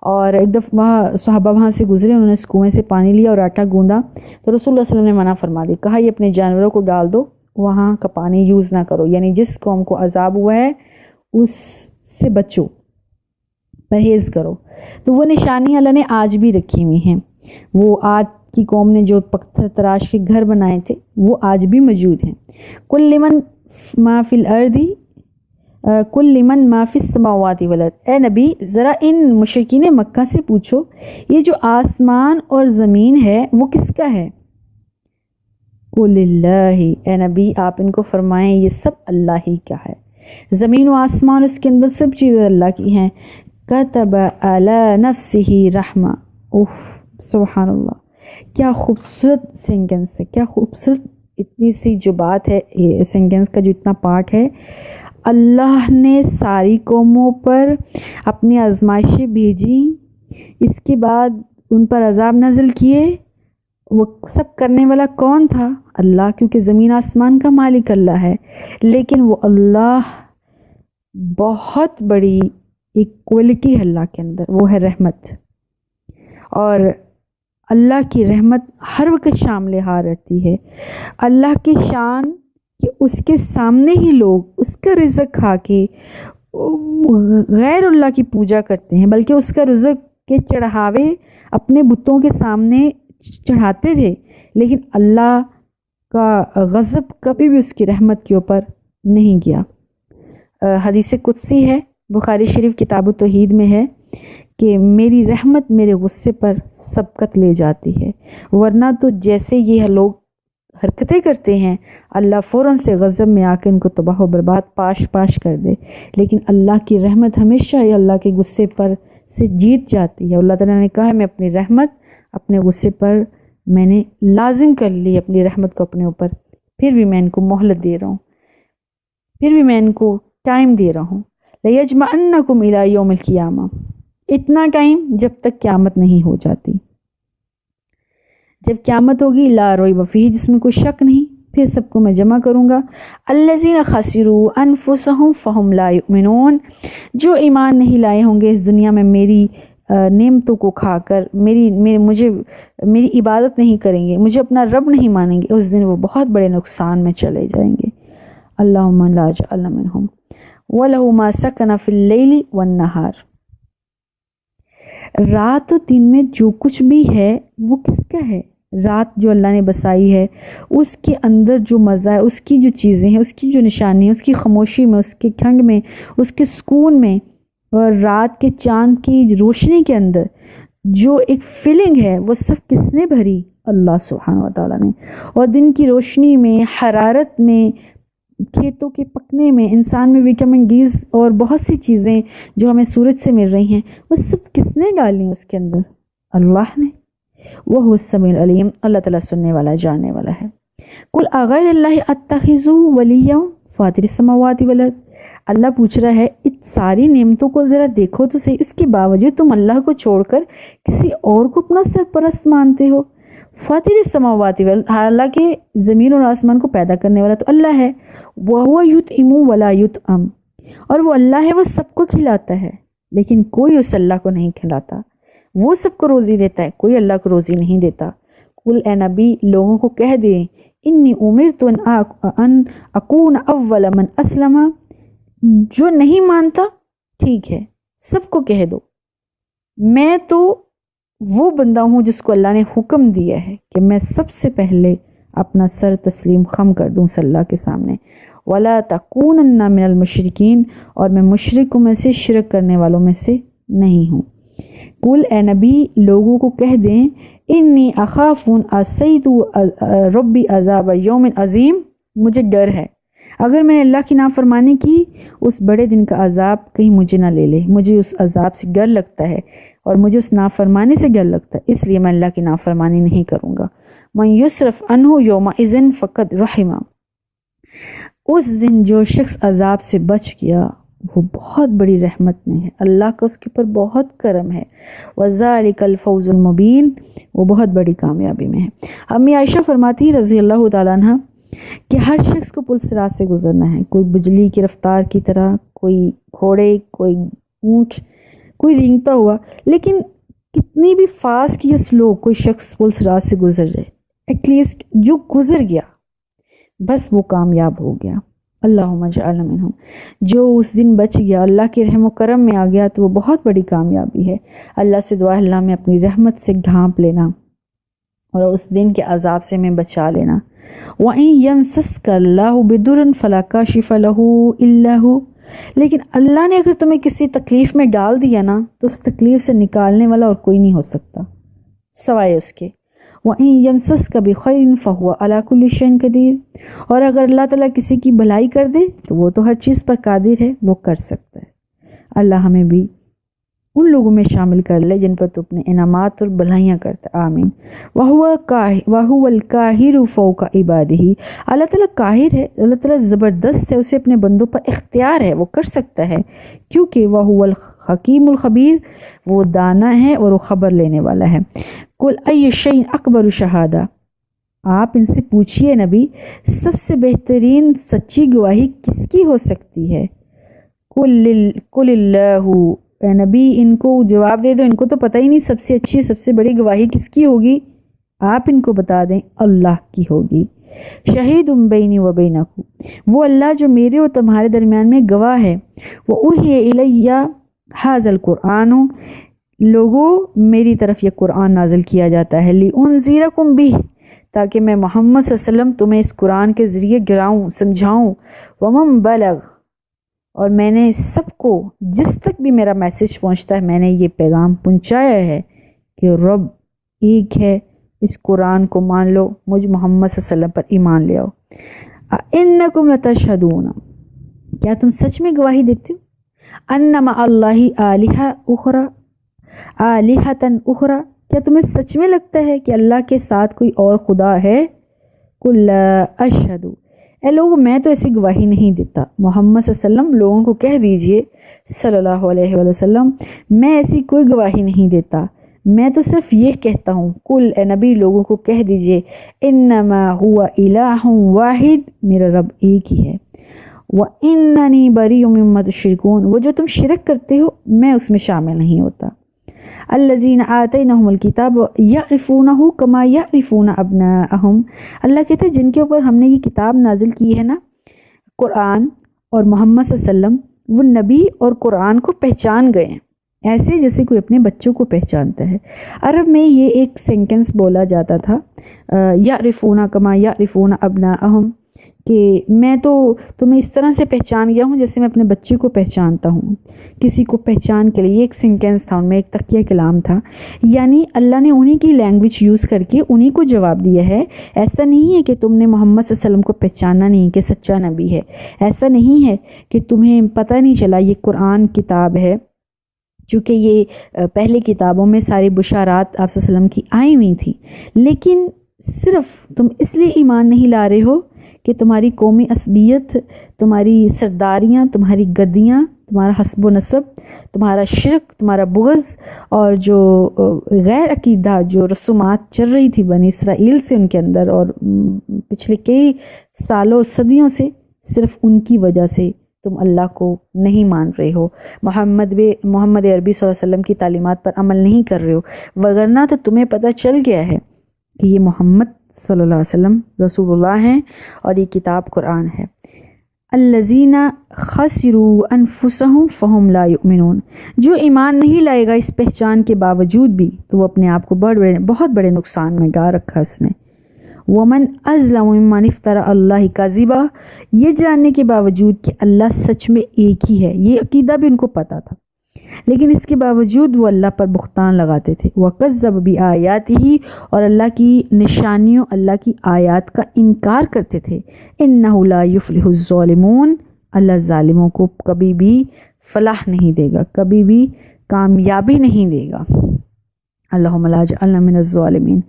اور ایک دفعہ صحابہ وہاں سے گزرے، انہوں نے اس کنویں سے پانی لیا اور آٹا گوندا، تو رسول اللہ صلی اللہ علیہ وسلم نے منع فرما دی، کہا یہ اپنے جانوروں کو ڈال دو، وہاں کا پانی یوز نہ کرو، یعنی جس قوم کو عذاب ہوا ہے اس سے بچو، پرہیز کرو۔ تو وہ نشانیاں اللہ نے آج بھی رکھی ہوئی ہیں، وہ آج کی قوم نے جو پتھر تراش کے گھر بنائے تھے وہ آج بھی موجود ہیں۔ کل لمن ما فی الارض کل لمن ما فی السماوات والارض، اے نبی ذرا ان مشرکین مکہ سے پوچھو یہ جو آسمان اور زمین ہے وہ کس کا ہے؟ قل اللہ، اے نبی آپ ان کو فرمائیں یہ سب اللہ ہی کا ہے، زمین و آسمان اس کے اندر سب چیزیں اللہ کی ہیں۔ کتب علی نفسہ رحمہ، اوف سبحان اللہ، کیا خوبصورت سینٹنس ہے، کیا خوبصورت اتنی سی جو بات ہے، یہ سینٹنس کا جو اتنا پارٹ ہے۔ اللہ نے ساری قوموں پر اپنی آزمائشیں بھیجی، اس کے بعد ان پر عذاب نازل کیے۔ وہ سب کرنے والا کون تھا؟ اللہ، کیونکہ زمین آسمان کا مالک اللہ ہے، لیکن وہ اللہ بہت بڑی ایک کوالٹی ہے اللہ کے اندر، وہ ہے رحمت، اور اللہ کی رحمت ہر وقت شامل حال رہتی ہے۔ اللہ کی شان کہ اس کے سامنے ہی لوگ اس کا رزق کھا کے غیر اللہ کی پوجا کرتے ہیں، بلکہ اس کا رزق کے چڑھاوے اپنے بتوں کے سامنے چڑھاتے تھے، لیکن اللہ کا غضب کبھی بھی اس کی رحمت کے اوپر نہیں گیا۔ حدیث قدسی ہے، بخاری شریف کتاب التوحید میں ہے کہ میری رحمت میرے غصے پر سبقت لے جاتی ہے، ورنہ تو جیسے یہ لوگ حرکتیں کرتے ہیں اللہ فوراً سے غضب میں آ کے ان کو تباہ و برباد پاش کر دے، لیکن اللہ کی رحمت ہمیشہ ہی اللہ کے غصے پر سے جیت جاتی ہے۔ اللہ تعالیٰ نے کہا میں اپنی رحمت اپنے غصے پر میں نے لازم کر لی، اپنی رحمت کو اپنے اوپر، پھر بھی میں ان کو مہلت دے رہا ہوں، پھر بھی میں ان کو ٹائم دے رہا ہوں۔ لَيَجْمَعَنَّكُمْ إِلَىٰ يَوْمِ الْقِيَامَةِ، اتنا ٹائم جب تک قیامت نہیں ہو جاتی۔ جب قیامت ہوگی لا ریب فیہ، جس میں کوئی شک نہیں، پھر سب کو میں جمع کروں گا۔ الذین خسروا انفسهم فهم لا یؤمنون، جو ایمان نہیں لائے ہوں گے اس دنیا میں میری نعمتوں کو کھا کر، میری عبادت نہیں کریں گے، مجھے اپنا رب نہیں مانیں گے، اس دن وہ بہت بڑے نقصان میں چلے جائیں گے۔ اللہم لا اجعلنا منہم۔ وَلَهُ مَا سَكَنَ فِي اللَّيْلِ وَالنَّهَارِ، رات و دن میں جو کچھ بھی ہے وہ کس کا ہے؟ رات جو اللہ نے بسائی ہے، اس کے اندر جو مزہ ہے، اس کی جو چیزیں ہیں، اس کی جو نشانی ہے، اس کی خاموشی میں، اس کے ٹھنڈ میں، اس کے سکون میں، اور رات کے چاند کی روشنی کے اندر جو ایک فیلنگ ہے، وہ سب کس نے بھری؟ اللہ سبحانہ و تعالیٰ نے۔ اور دن کی روشنی میں، حرارت میں، کھیتوں کے پکنے میں، انسان میں وٹامن ڈیز اور بہت سی چیزیں جو ہمیں سورج سے مل رہی ہیں، وہ سب کس نے ڈالی ہیں اس کے اندر؟ اللہ نے۔ وہ السمیع العلیم، اللہ تعالیٰ سننے والا، جاننے والا ہے۔ قل اغیر اللہ اتخذ ولیا فاطر السماوات والارض، اللہ پوچھ رہا ہے اس ساری نعمتوں کو ذرا دیکھو تو صحیح، اس کے باوجود تم اللہ کو چھوڑ کر کسی اور کو اپنا سرپرست مانتے ہو۔ فاطر السماوات والارض، حالانکہ زمین اور آسمان کو پیدا کرنے والا تو اللہ ہے۔ وَهُوَ يُطْعِمُ وَلَا يُطْعَمُ، اور وہ اللہ ہے، وہ سب کو کھلاتا ہے، لیکن کوئی اس اللہ کو نہیں کھلاتا۔ وہ سب کو روزی دیتا ہے، کوئی اللہ کو روزی نہیں دیتا۔ قل اے نبی لوگوں کو کہہ دیں انی امرت ان اکون اول من اسلم، جو نہیں مانتا ٹھیک ہے، سب کو کہہ دو میں تو وہ بندہ ہوں جس کو اللہ نے حکم دیا ہے کہ میں سب سے پہلے اپنا سر تسلیم خم کر دوں صلی اللہ کے سامنے۔ وَلَا تَكُونَنَّ مِنَ الْمُشْرِكِينَ، اور میں مشرکوں میں سے، شرک کرنے والوں میں سے نہیں ہوں۔ قل اے نبی لوگوں کو کہہ دیں انی اخاف ان عصیت ربی عذاب یوم عظیم، مجھے ڈر ہے اگر میں نے اللہ کی نافرمانی کی اس بڑے دن کا عذاب کہیں مجھے نہ لے لے، مجھے اس عذاب سے ڈر لگتا ہے اور مجھے اس نافرمانی سے ڈر لگتا ہے، اس لیے میں اللہ کی نافرمانی نہیں کروں گا۔ من یصرف عنہ یومئذ فقد رحمہ، اس دن جو شخص عذاب سے بچ گیا وہ بہت بڑی رحمت میں ہے، اللہ کا اس کے اوپر بہت کرم ہے۔ وَذَلِكَ الْفَوْزُ الْمُبِينُ، وہ بہت بڑی کامیابی میں ہے۔ امی عائشہ فرماتی رضی اللہ تعالیٰ عنہ کہ ہر شخص کو پل صراط سے گزرنا ہے، کوئی بجلی کی رفتار کی طرح، کوئی گھوڑے، کوئی اونٹ، کوئی رینگتا ہوا، لیکن کتنی بھی فاسٹ یا سلو کوئی شخص پل صراط سے گزر جائے، ایٹ لیسٹ جو گزر گیا بس وہ کامیاب ہو گیا۔ اللہم اجعلنا منہم، جو اس دن بچ گیا، اللہ کے رحم و کرم میں آ گیا تو وہ بہت بڑی کامیابی ہے۔ اللہ سے دعا ہے اللہ میں اپنی رحمت سے ڈھانپ لینا اور اس دن کے عذاب سے میں بچا لینا۔ وَإِن يَمْسَسْكَ اللَّهُ بِضُرٍّ فَلَا كَاشِفَ لَهُ إِلَّا هُوَ، لیکن اللہ نے اگر تمہیں کسی تکلیف میں ڈال دیا نا تو اس تکلیف سے نکالنے والا اور کوئی نہیں ہو سکتا سوائے اس کے۔ وَإِن يَمْسَسْكَ بِخَيْرٍ فَهُوَ عَلَى كُلِّ شَيْءٍ قَدِيرٌ، اور اگر اللہ تعالیٰ کسی کی بھلائی کر دے تو وہ تو ہر چیز پر قادر ہے، وہ کر سکتا ہے۔ اللہ ہمیں بھی ان لوگوں میں شامل کر لے جن پر تو اپنے انعامات اور بھلائیاں کرتا ہے، آمین۔ وَهُوَ الْقَاهِرُ فَوْقَ عِبَادِهِ، اللہ تعالیٰ قاہر ہے، اللہ تعالیٰ زبردست ہے، اسے اپنے بندوں پر اختیار ہے، وہ کر سکتا ہے، کیونکہ وَهُوَ الْحَكِيمُ الْخَبِيرُ، وہ دانا ہے اور وہ خبر لینے والا ہے۔ قُلْ أَيُّ شَيْءٍ أَكْبَرُ شَهَادَةً، آپ ان سے پوچھئے نبی سب سے بہترین سچی گواہی کس کی ہو سکتی ہے؟ قُلِ اللَّهُ، اے نبی ان کو جواب دے دو، ان کو تو پتہ ہی نہیں سب سے اچھی سب سے بڑی گواہی کس کی ہوگی، آپ ان کو بتا دیں اللہ کی ہوگی۔ شہید بینی و بینکم، وہ اللہ جو میرے اور تمہارے درمیان میں گواہ ہے۔ وَأُوحِیَ إِلَیَّ ھَذَا الْقُرْآنُ، لوگوں میری طرف یہ قرآن نازل کیا جاتا ہے، لِأُنذِرَکُم بِہ، تاکہ میں محمد صلی اللہ علیہ وسلم تمہیں اس قرآن کے ذریعے گراؤں سمجھاؤں، وَمَن بَلَغ، اور میں نے سب کو جس تک بھی میرا میسج پہنچتا ہے میں نے یہ پیغام پہنچایا ہے کہ رب ایک ہے، اس قرآن کو مان لو، مجھ محمد صلی اللہ علیہ وسلم پر ایمان لے آؤ۔ اِنَّکُمْ لَتَشْهَدُونَ، کیا تم سچ میں گواہی دیتے ہو، اَنَّ مَعَ اللہِ آلِہَةً اُخْرَىٰ، کیا تمہیں سچ میں لگتا ہے کہ اللہ کے ساتھ کوئی اور خدا ہے؟ قُل لَا أَشْهَدُ، اے لوگوں میں تو ایسی گواہی نہیں دیتا۔ محمد صلی اللہ علیہ وسلم لوگوں کو کہہ دیجئے صلی اللہ علیہ وآلہ وسلم، میں ایسی کوئی گواہی نہیں دیتا، میں تو صرف یہ کہتا ہوں، قل، اے نبی لوگوں کو کہہ دیجئے، انما هو الہ واحد، میرا رب ایک ہی ہے، واننی بریء مما تشرکون، وہ جو تم شرک کرتے ہو میں اس میں شامل نہیں ہوتا۔ الذین آتینہم الکتاب یعرفونہ کما یعرفون ابناءہم، اللہ کہتا ہے جن کے اوپر ہم نے یہ کتاب نازل کی ہے نا، قرآن اور محمد صلی اللہ علیہ وسلم، وہ نبی اور قرآن کو پہچان گئے ہیں ایسے جیسے کوئی اپنے بچوں کو پہچانتا ہے۔ عرب میں یہ ایک سینٹنس بولا جاتا تھا، یعرفون کما یعرفون ابناءہم، کہ میں تو تمہیں اس طرح سے پہچان گیا ہوں جیسے میں اپنے بچے کو پہچانتا ہوں۔ کسی کو پہچان کے لیے یہ ایک سینٹنس تھا، ان میں ایک تقیہ کلام تھا، یعنی اللہ نے انہی کی لینگویج یوز کر کے انہی کو جواب دیا ہے۔ ایسا نہیں ہے کہ تم نے محمد صلی اللہ علیہ وسلم کو پہچانا نہیں کہ سچا نبی ہے، ایسا نہیں ہے کہ تمہیں پتہ نہیں چلا یہ قرآن کتاب ہے، چونکہ یہ پہلے کتابوں میں ساری بشارات آپ صلی اللہ علیہ وسلم کی آئی ہوئی تھیں، لیکن صرف تم اس لیے ایمان نہیں لا رہے ہو کہ تمہاری قومی عصبیت، تمہاری سرداریاں، تمہاری گدیاں، تمہارا حسب و نسب، تمہارا شرک، تمہارا بغض اور جو غیر عقیدہ جو رسومات چل رہی تھی بنی اسرائیل سے ان کے اندر اور پچھلے کئی سالوں اور صدیوں سے، صرف ان کی وجہ سے تم اللہ کو نہیں مان رہے ہو، محمد عربی صلی اللہ علیہ وسلم کی تعلیمات پر عمل نہیں کر رہے ہو، وگرنہ تو تمہیں پتہ چل گیا ہے کہ یہ محمد صلی اللہ علیہ وسلم رسول اللہ ہیں اور یہ کتاب قرآن ہے۔ الذین خسروا انفسهم فهم لا یؤمنون، جو ایمان نہیں لائے گا اس پہچان کے باوجود بھی تو وہ اپنے آپ کو بہت بڑے نقصان میں گا رکھا اس نے۔ ومن ازلم ممن افترى اللہ کذبا، یہ جاننے کے باوجود کہ اللہ سچ میں ایک ہی ہے، یہ عقیدہ بھی ان کو پتہ تھا، لیکن اس کے باوجود وہ اللہ پر بہتان لگاتے تھے۔ وَكَذَّبَ بِآيَاتِهِ، اور اللہ کی نشانیوں، اللہ کی آیات کا انکار کرتے تھے۔ إِنَّهُ لَا يُفْلِحُ الظَّالِمُونَ، اللہ ظالموں کو کبھی بھی فلاح نہیں دے گا، کبھی بھی کامیابی نہیں دے گا۔ اللہم لا اجعلنا من الظالمین۔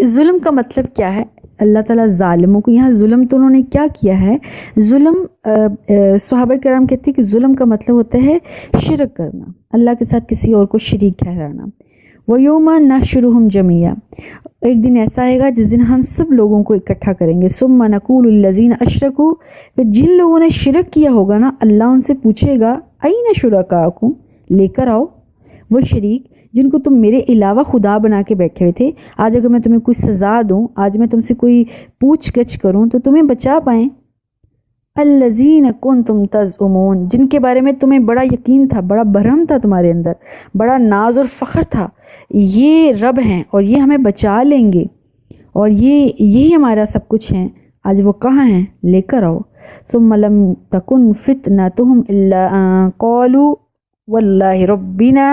ظلم کا مطلب کیا ہے؟ اللہ تعالیٰ ظالموں کو، یہاں ظلم تو انہوں نے کیا کیا ہے؟ ظلم صحابہ کرام کہتے ہیں کہ ظلم کا مطلب ہوتا ہے شرک کرنا، اللہ کے ساتھ کسی اور کو شریک ٹھہرانا۔ وَيَوْمَ نَحْشُرُهُمْ جَمِيعًا، ایک دن ایسا آئے گا جس دن ہم سب لوگوں کو اکٹھا کریں گے۔ ثُمَّ نَقُولُ لِلَّذِينَ أَشْرَكُوا، پھر جن لوگوں نے شرک کیا ہوگا نا، اللہ ان سے پوچھے گا أَيْنَ شُرَكَاؤُكُمْ، لے کر آؤ وہ شریک جن کو تم میرے علاوہ خدا بنا کے بیٹھے ہوئے تھے۔ آج اگر میں تمہیں کوئی سزا دوں، آج میں تم سے کوئی پوچھ گچھ کروں تو تمہیں بچا پائیں۔ الذین کنتم تزعمون، جن کے بارے میں تمہیں بڑا یقین تھا، بڑا بھرم تھا تمہارے اندر، بڑا ناز اور فخر تھا، یہ رب ہیں اور یہ ہمیں بچا لیں گے اور یہی ہمارا سب کچھ ہیں، آج وہ کہاں ہیں؟ لے کر آؤ۔ ثم لم تکن فتنتهم الا ان قالوا واللہ ربنا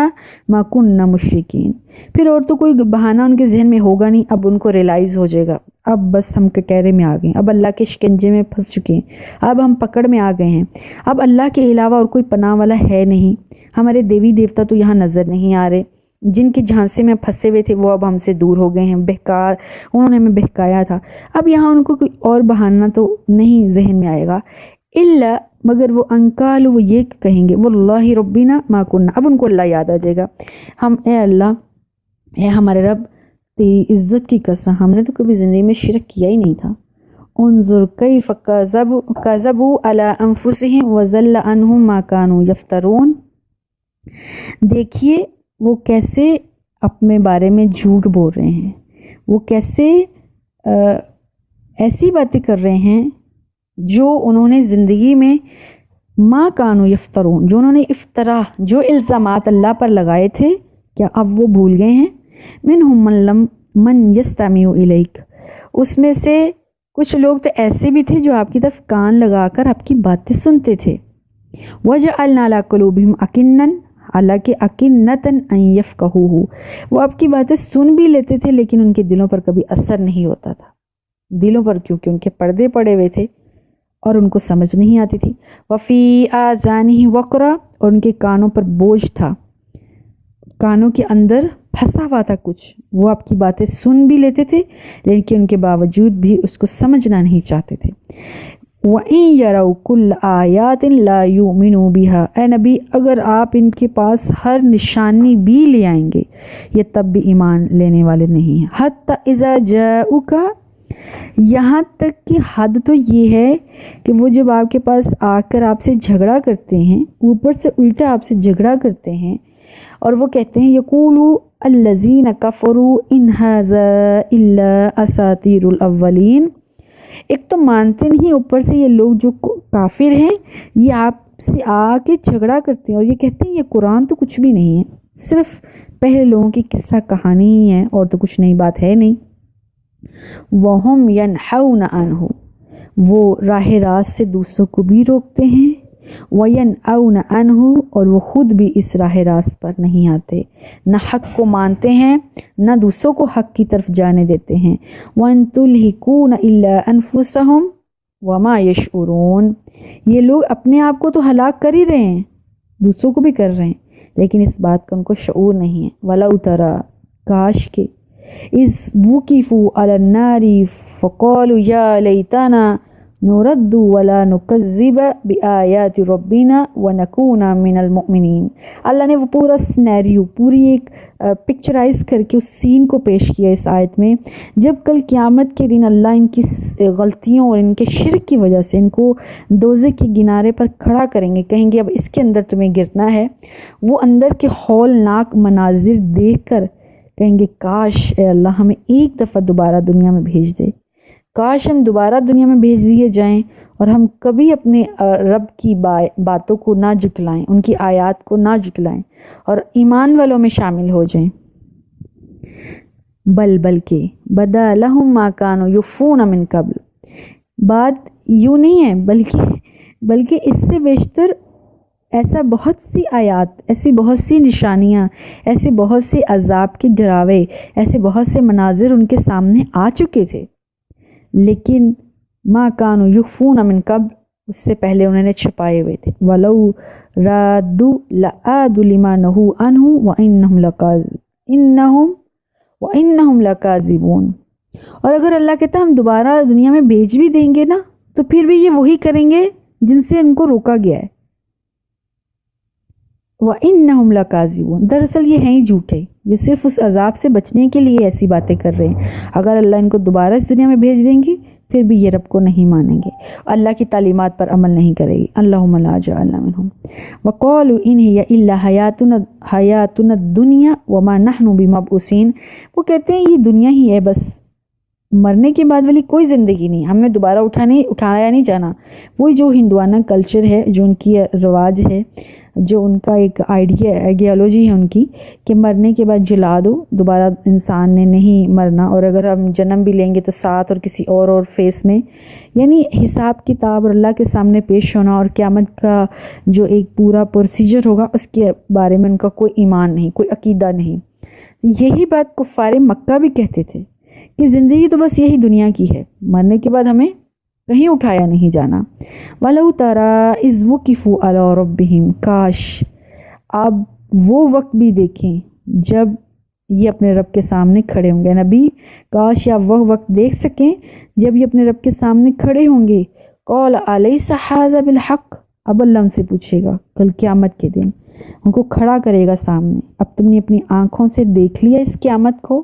ما کننا مشرکین. پھر اور تو کوئی بہانہ ان کے ذہن میں ہوگا نہیں. اب ان کو ریلائز ہو جائے گا اب بس ہم کہرے میں آ گئے ہیں، اب اللہ کے شکنجے میں پھنس چکے ہیں، اب ہم پکڑ میں آ گئے ہیں، اب اللہ کے علاوہ اور کوئی پناہ والا ہے نہیں، ہمارے دیوی دیوتا تو یہاں نظر نہیں آ رہے، جن کے جھانسے میں پھنسے ہوئے تھے وہ اب ہم سے دور ہو گئے ہیں، انہوں نے ہمیں بہکایا تھا. اب یہاں ان کو کوئی اور بہانہ تو نہیں ذہن میں آئے گا الا مگر وہ انکال وہ یہ کہیں گے واللہ ربنا ما کننا. اب ان کو اللہ یاد آ جائے گا، ہم اے اللہ اے ہمارے رب تیری عزت کی قسم ہم نے تو کبھی زندگی میں شرک کیا ہی نہیں تھا. انظر کیف کذبوا علی انفسہم وضل عنہم ما کانوا یفترون. دیکھیے وہ کیسے اپنے بارے میں جھوٹ بول رہے ہیں، وہ کیسے ایسی باتیں کر رہے ہیں جو انہوں نے زندگی میں ما کانوا یفترون، جو انہوں نے افطرا، جو الزامات اللہ پر لگائے تھے، کیا اب وہ بھول گئے ہیں؟ منہم من یستمع الیک، اس میں سے کچھ لوگ تو ایسے بھی تھے جو آپ کی طرف کان لگا کر آپ کی باتیں سنتے تھے. وجعلنا علی قلوبہم اکننا، حالانکہ اکنتن ان یفقہوہ، وہ آپ کی باتیں سن بھی لیتے تھے لیکن ان کے دلوں پر کبھی اثر نہیں ہوتا تھا. دلوں پر کیونکہ ان کے پردے پڑے ہوئے تھے اور ان کو سمجھ نہیں آتی تھی. وفی آذانہم وقرا، اور ان کے کانوں پر بوجھ تھا، کانوں کے اندر پھنسا ہوا تھا کچھ، وہ آپ کی باتیں سن بھی لیتے تھے لیکن ان کے باوجود بھی اس کو سمجھنا نہیں چاہتے تھے. وَإِن يَرَوْا كُلَّ آيَاتٍ لَا يُؤْمِنُوا بِهَا، اے نبی اگر آپ ان کے پاس ہر نشانی بھی لے آئیں گے یہ تب بھی ایمان لینے والے نہیں ہیں. حَتَّى إِذَا جَاءُوكَ، یہاں تک کہ حد تو یہ ہے کہ وہ جب آپ کے پاس آ کر آپ سے جھگڑا کرتے ہیں، اوپر سے الٹا آپ سے جھگڑا کرتے ہیں اور وہ کہتے ہیں یقولوا الذین کفروا ان ھذا الا اساطیر الاولین. ایک تو مانتے نہیں، اوپر سے یہ لوگ جو کافر ہیں یہ آپ سے آ کے جھگڑا کرتے ہیں اور یہ کہتے ہیں یہ قرآن تو کچھ بھی نہیں ہے، صرف پہلے لوگوں کی قصہ کہانی ہی ہے اور تو کچھ نئی بات ہے نہیں. وَهُمْ يَنْحَوْنَ عَنْهُ، وہ راہ راست سے دوسروں کو بھی روکتے ہیں. وَيَنْأَوْنَ عَنْهُ، اور وہ خود بھی اس راہ راست پر نہیں آتے، نہ حق کو مانتے ہیں نہ دوسروں کو حق کی طرف جانے دیتے ہیں. وَإِن تُلْهِكُونَ إِلَّا أَنفُسَهُمْ وَمَا يَشْعُرُونَ، یہ لوگ اپنے آپ کو تو ہلاک کر ہی رہے ہیں، دوسروں کو بھی کر رہے ہیں لیکن اس بات کا ان کو شعور نہیں ہے. وَلَوْ تَرَى، کاش کے اِذْ وُقِفُوا عَلَى النَّارِ فَقَالُوا يَا لَيْتَنَا نُرَدُّ وَلَا نُكَذِّبَ بِآيَاتِ رَبِّنَا وَنَكُونَ مِنَ الْمُؤْمِنِينَ. اللہ نے وہ پورا سینیریو، پوری ایک پکچرائز کر کے اس سین کو پیش کیا اس آیت میں، جب کل قیامت کے دن اللہ ان کی غلطیوں اور ان کے شرک کی وجہ سے ان کو دوزخ کے کنارے پر کھڑا کریں گے، کہیں گے اب اس کے اندر تمہیں گرنا ہے. وہ اندر کے ہولناک مناظر دیکھ کر کہیں گے کاش اے اللہ ہمیں ایک دفعہ دوبارہ دنیا میں بھیج دے، کاش ہم دوبارہ دنیا میں بھیج دیے جائیں اور ہم کبھی اپنے رب کی باتوں کو نہ جھٹلائیں، ان کی آیات کو نہ جھٹلائیں اور ایمان والوں میں شامل ہو جائیں. بلکہ بدا لہم ما کانوا یخفون من قبل، بات یوں نہیں ہے بلکہ اس سے بیشتر ایسا بہت سی آیات، ایسی بہت سی نشانیاں، ایسے بہت سے عذاب کے ڈراوے، ایسے بہت سے مناظر ان کے سامنے آ چکے تھے لیکن ما کانوا یخفون من قبل، اس سے پہلے انہوں نے چھپائے ہوئے تھے. وَلَوْ رَادُّوا لَعَادُوا لِمَا نُهُوا عَنْهُ وَإِنَّهُمْ لَكَاذِبُونَ. اور اگر اللہ کہتا ہم دوبارہ دنیا میں بھیج بھی دیں گے نا تو پھر بھی یہ وہی کریں گے جن سے ان کو روکا گیا ہے. وَإِنَّهُمْ لَكَاذِبُونَ، دراصل یہ ہیں ہی جھوٹے، یہ صرف اس عذاب سے بچنے کے لیے ایسی باتیں کر رہے ہیں. اگر اللہ ان کو دوبارہ اس دنیا میں بھیج دیں گے پھر بھی یہ رب کو نہیں مانیں گے، اللہ کی تعلیمات پر عمل نہیں کرے گی. اللہم لا جعلنا منہم. وَقَالُوا إِنْ هِيَ إِلَّا حَيَاتُنَا الدُّنْيَا وَمَا نَحْنُ بِمَبْعُوثِينَ، وہ کہتے ہیں یہ دنیا ہی ہے، بس مرنے کے بعد والی کوئی زندگی نہیں، ہمیں دوبارہ اٹھایا نہیں جانا. وہی جو ہندوانہ کلچر ہے، جو ان کی رواج ہے، جو ان کا ایک آئیڈیالوجی ہے ان کی کہ مرنے کے بعد جلا دو، دوبارہ انسان نے نہیں مرنا، اور اگر ہم جنم بھی لیں گے تو ساتھ اور کسی اور فیس میں، یعنی حساب کتاب اور اللہ کے سامنے پیش ہونا اور قیامت کا جو ایک پورا پروسیجر ہوگا اس کے بارے میں ان کا کوئی ایمان نہیں، کوئی عقیدہ نہیں۔ یہی بات کفار مکہ بھی کہتے تھے کہ زندگی تو بس یہی دنیا کی ہے، مرنے کے بعد ہمیں کہیں اٹھایا نہیں جانا۔ وَلَوْ تَرَىٰ إِذْ وُقِفُوا عَلَىٰ رَبِّهِمْ، کاش آپ وہ وقت بھی دیکھیں جب یہ اپنے رب کے سامنے کھڑے ہوں گے۔ نبی کاش آپ وہ وقت دیکھ سکیں جب یہ اپنے رب کے سامنے کھڑے ہوں گے۔ قَالَ أَلَيْسَ هَٰذَا بِالْحَقِّ، اب اللہ ان سے پوچھے گا کل قیامت کے دن، ان کو کھڑا کرے گا سامنے، اب تم نے اپنی آنکھوں سے دیکھ لیا اس قیامت کو؟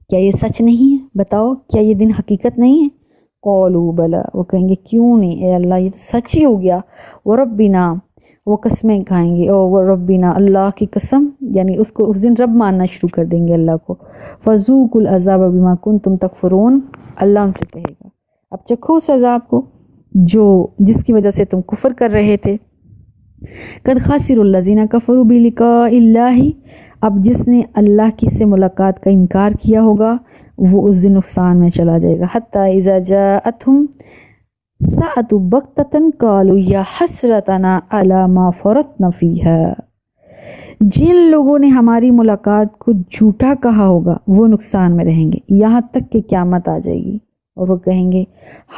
کیا یہ سچ نہیں ہے؟ بتاؤ کیا یہ دن حقیقت نہیں ہے؟ قالوا بلا، وہ کہیں گے کیوں نہیں اے اللہ، یہ تو سچ ہی ہو گیا۔ وربنا، وہ قسمیں کھائیں گے، اور وربنا، اللہ کی قسم، یعنی اس کو اس دن رب ماننا شروع کر دیں گے اللہ کو۔ فذوقوا العذاب بما کنتم تکفرون، اللہ ان سے کہے گا اب چکھو اس عذاب کو جس کی وجہ سے تم کفر کر رہے تھے۔ قد خسر الذین کفروا بلقاء اللہ، اب جس نے اللہ کی سے ملاقات کا انکار کیا ہوگا وہ اس دن نقصان میں چلا جائے گا۔ حتی اذا جاءتهم ساءة بغتة قالوا یا حسرتنا علی ما فرطنا فیہا، جن لوگوں نے ہماری ملاقات کو جھوٹا کہا ہوگا وہ نقصان میں رہیں گے یہاں تک کہ قیامت آ جائے گی، اور وہ کہیں گے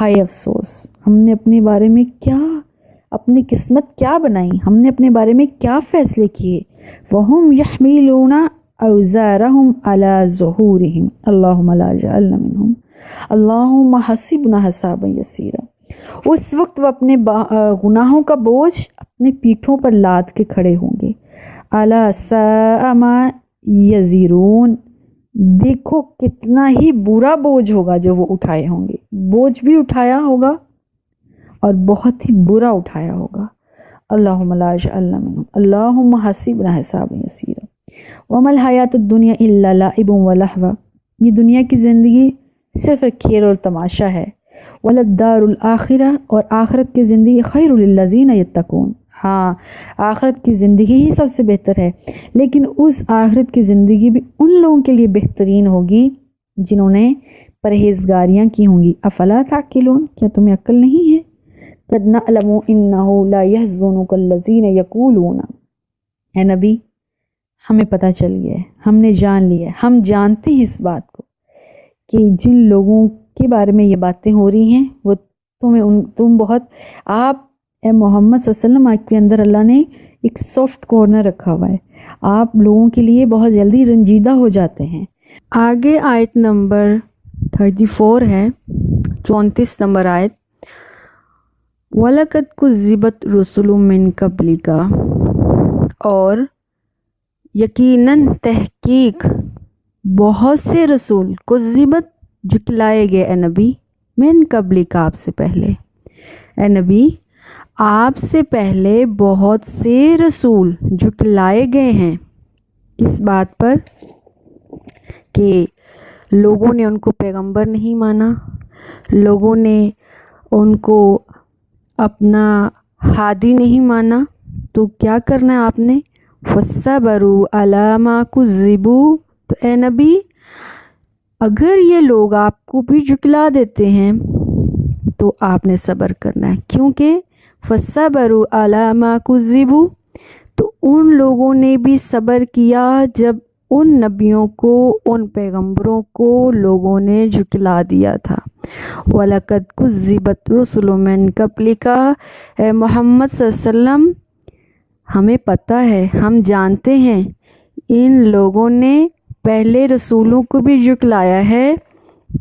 ہائے افسوس، ہم نے اپنے بارے میں کیا، اپنی قسمت کیا بنائی، ہم نے اپنے بارے میں کیا فیصلے کیے۔ وَهُمْ يَحْمِلُونَ أَوْزَارَهُمْ عَلَى ظُهُورِهِمْ اللَّهُمَّ لَا اجْعَلْنَا مِنْهُمْ اللَّهُمَّ حَسِبْنَا حِسَابًا يَسِيرًا، اس وقت وہ اپنے گناہوں کا بوجھ اپنے پیٹھوں پر لاد کے کھڑے ہوں گے۔ أَلَا سَاءَ مَا يَزِرُونَ، دیکھو کتنا ہی برا بوجھ ہوگا جو وہ اٹھائے ہوں گے، بوجھ بھی اٹھایا ہوگا اور بہت ہی برا اٹھایا ہوگا۔ اللہم لا اجعلنا منہم اللہم حسبنا حسابا یسیرا وما الحیات الدنیا الا لعب و لہو، یہ دنیا کی زندگی صرف ایک کھیل اور تماشا ہے۔ وللدار الآخرہ، اور آخرت کی زندگی خیر للذین یتقون، ہاں آخرت کی زندگی ہی سب سے بہتر ہے، لیکن اس آخرت کی زندگی بھی ان لوگوں کے لیے بہترین ہوگی جنہوں نے پرہیزگاریاں کی ہوں گی۔ افلا تعقلون، کیا تمہیں عقل نہیں ہے؟ قد نعلم انہ لا یحزنک الذین یقولون، اے نبی ہمیں پتہ چل گیا ہے، ہم نے جان لیا ہے، ہم جانتے ہیں اس بات کو کہ جن لوگوں کے بارے میں یہ باتیں ہو رہی ہیں وہ تم بہت، آپ اے محمد صلی اللہ علیہ وسلم، آپ کے اندر اللہ نے ایک سافٹ کارنر رکھا ہوا ہے، آپ لوگوں کے لیے بہت جلدی رنجیدہ ہو جاتے ہیں۔ آگے آیت نمبر 34 ہے، 34 نمبر آیت، وَلَقَدْ كُذِّبَتْ رُسُلٌ مِّن قَبْلِكَ، اور یقیناً تحقیق بہت سے رسول، کذبت جھٹلائے گئے اے نبی، من قبلک آپ سے پہلے، اے نبی آپ سے پہلے بہت سے رسول جھٹلائے گئے ہیں۔ کس بات پر؟ کہ لوگوں نے ان کو پیغمبر نہیں مانا، لوگوں نے ان کو اپنا ہادی نہیں مانا، تو کیا کرنا ہے آپ نے؟ فَصَبَرُوا عَلَىٰ مَا كُذِّبُوا، تو اے نبی اگر یہ لوگ آپ کو بھی جھٹلا دیتے ہیں تو آپ نے صبر کرنا ہے، کیونکہ فَصَبَرُوا عَلَىٰ مَا كُذِّبُوا، تو ان لوگوں نے بھی صبر کیا جب ان نبیوں کو، ان پیغمبروں کو لوگوں نے جھٹلا دیا تھا۔ وَلَقَدْ كُذِّبَتْ رُسُلٌ مِّن قَبْلِكَ، اے محمد صلی اللہ علیہ وسلم ہمیں پتہ ہے، ہم جانتے ہیں ان لوگوں نے پہلے رسولوں کو بھی جھٹلایا ہے،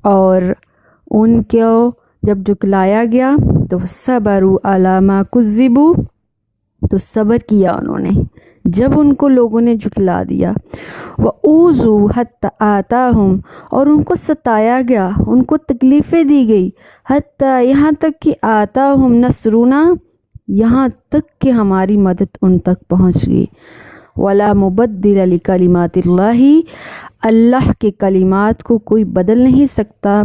اور ان کو جب جھٹلایا گیا تو صبروا علی ما کذبوا، تو صبر کیا انہوں نے جب ان کو لوگوں نے جھٹلا دیا۔ وَأُوذُوا حَتَّىٰ آتَاهُمْ، اور ان کو ستایا گیا، ان کو تکلیفیں دی گئی، حتیٰ یہاں تک کہ آتاہم نصرنا، یہاں تک کہ ہماری مدد ان تک پہنچ گئی۔ وَلَا مُبَدِّلَ لِكَلِمَاتِ اللَّهِ، اللہ کے کلمات کو کوئی بدل نہیں سکتا۔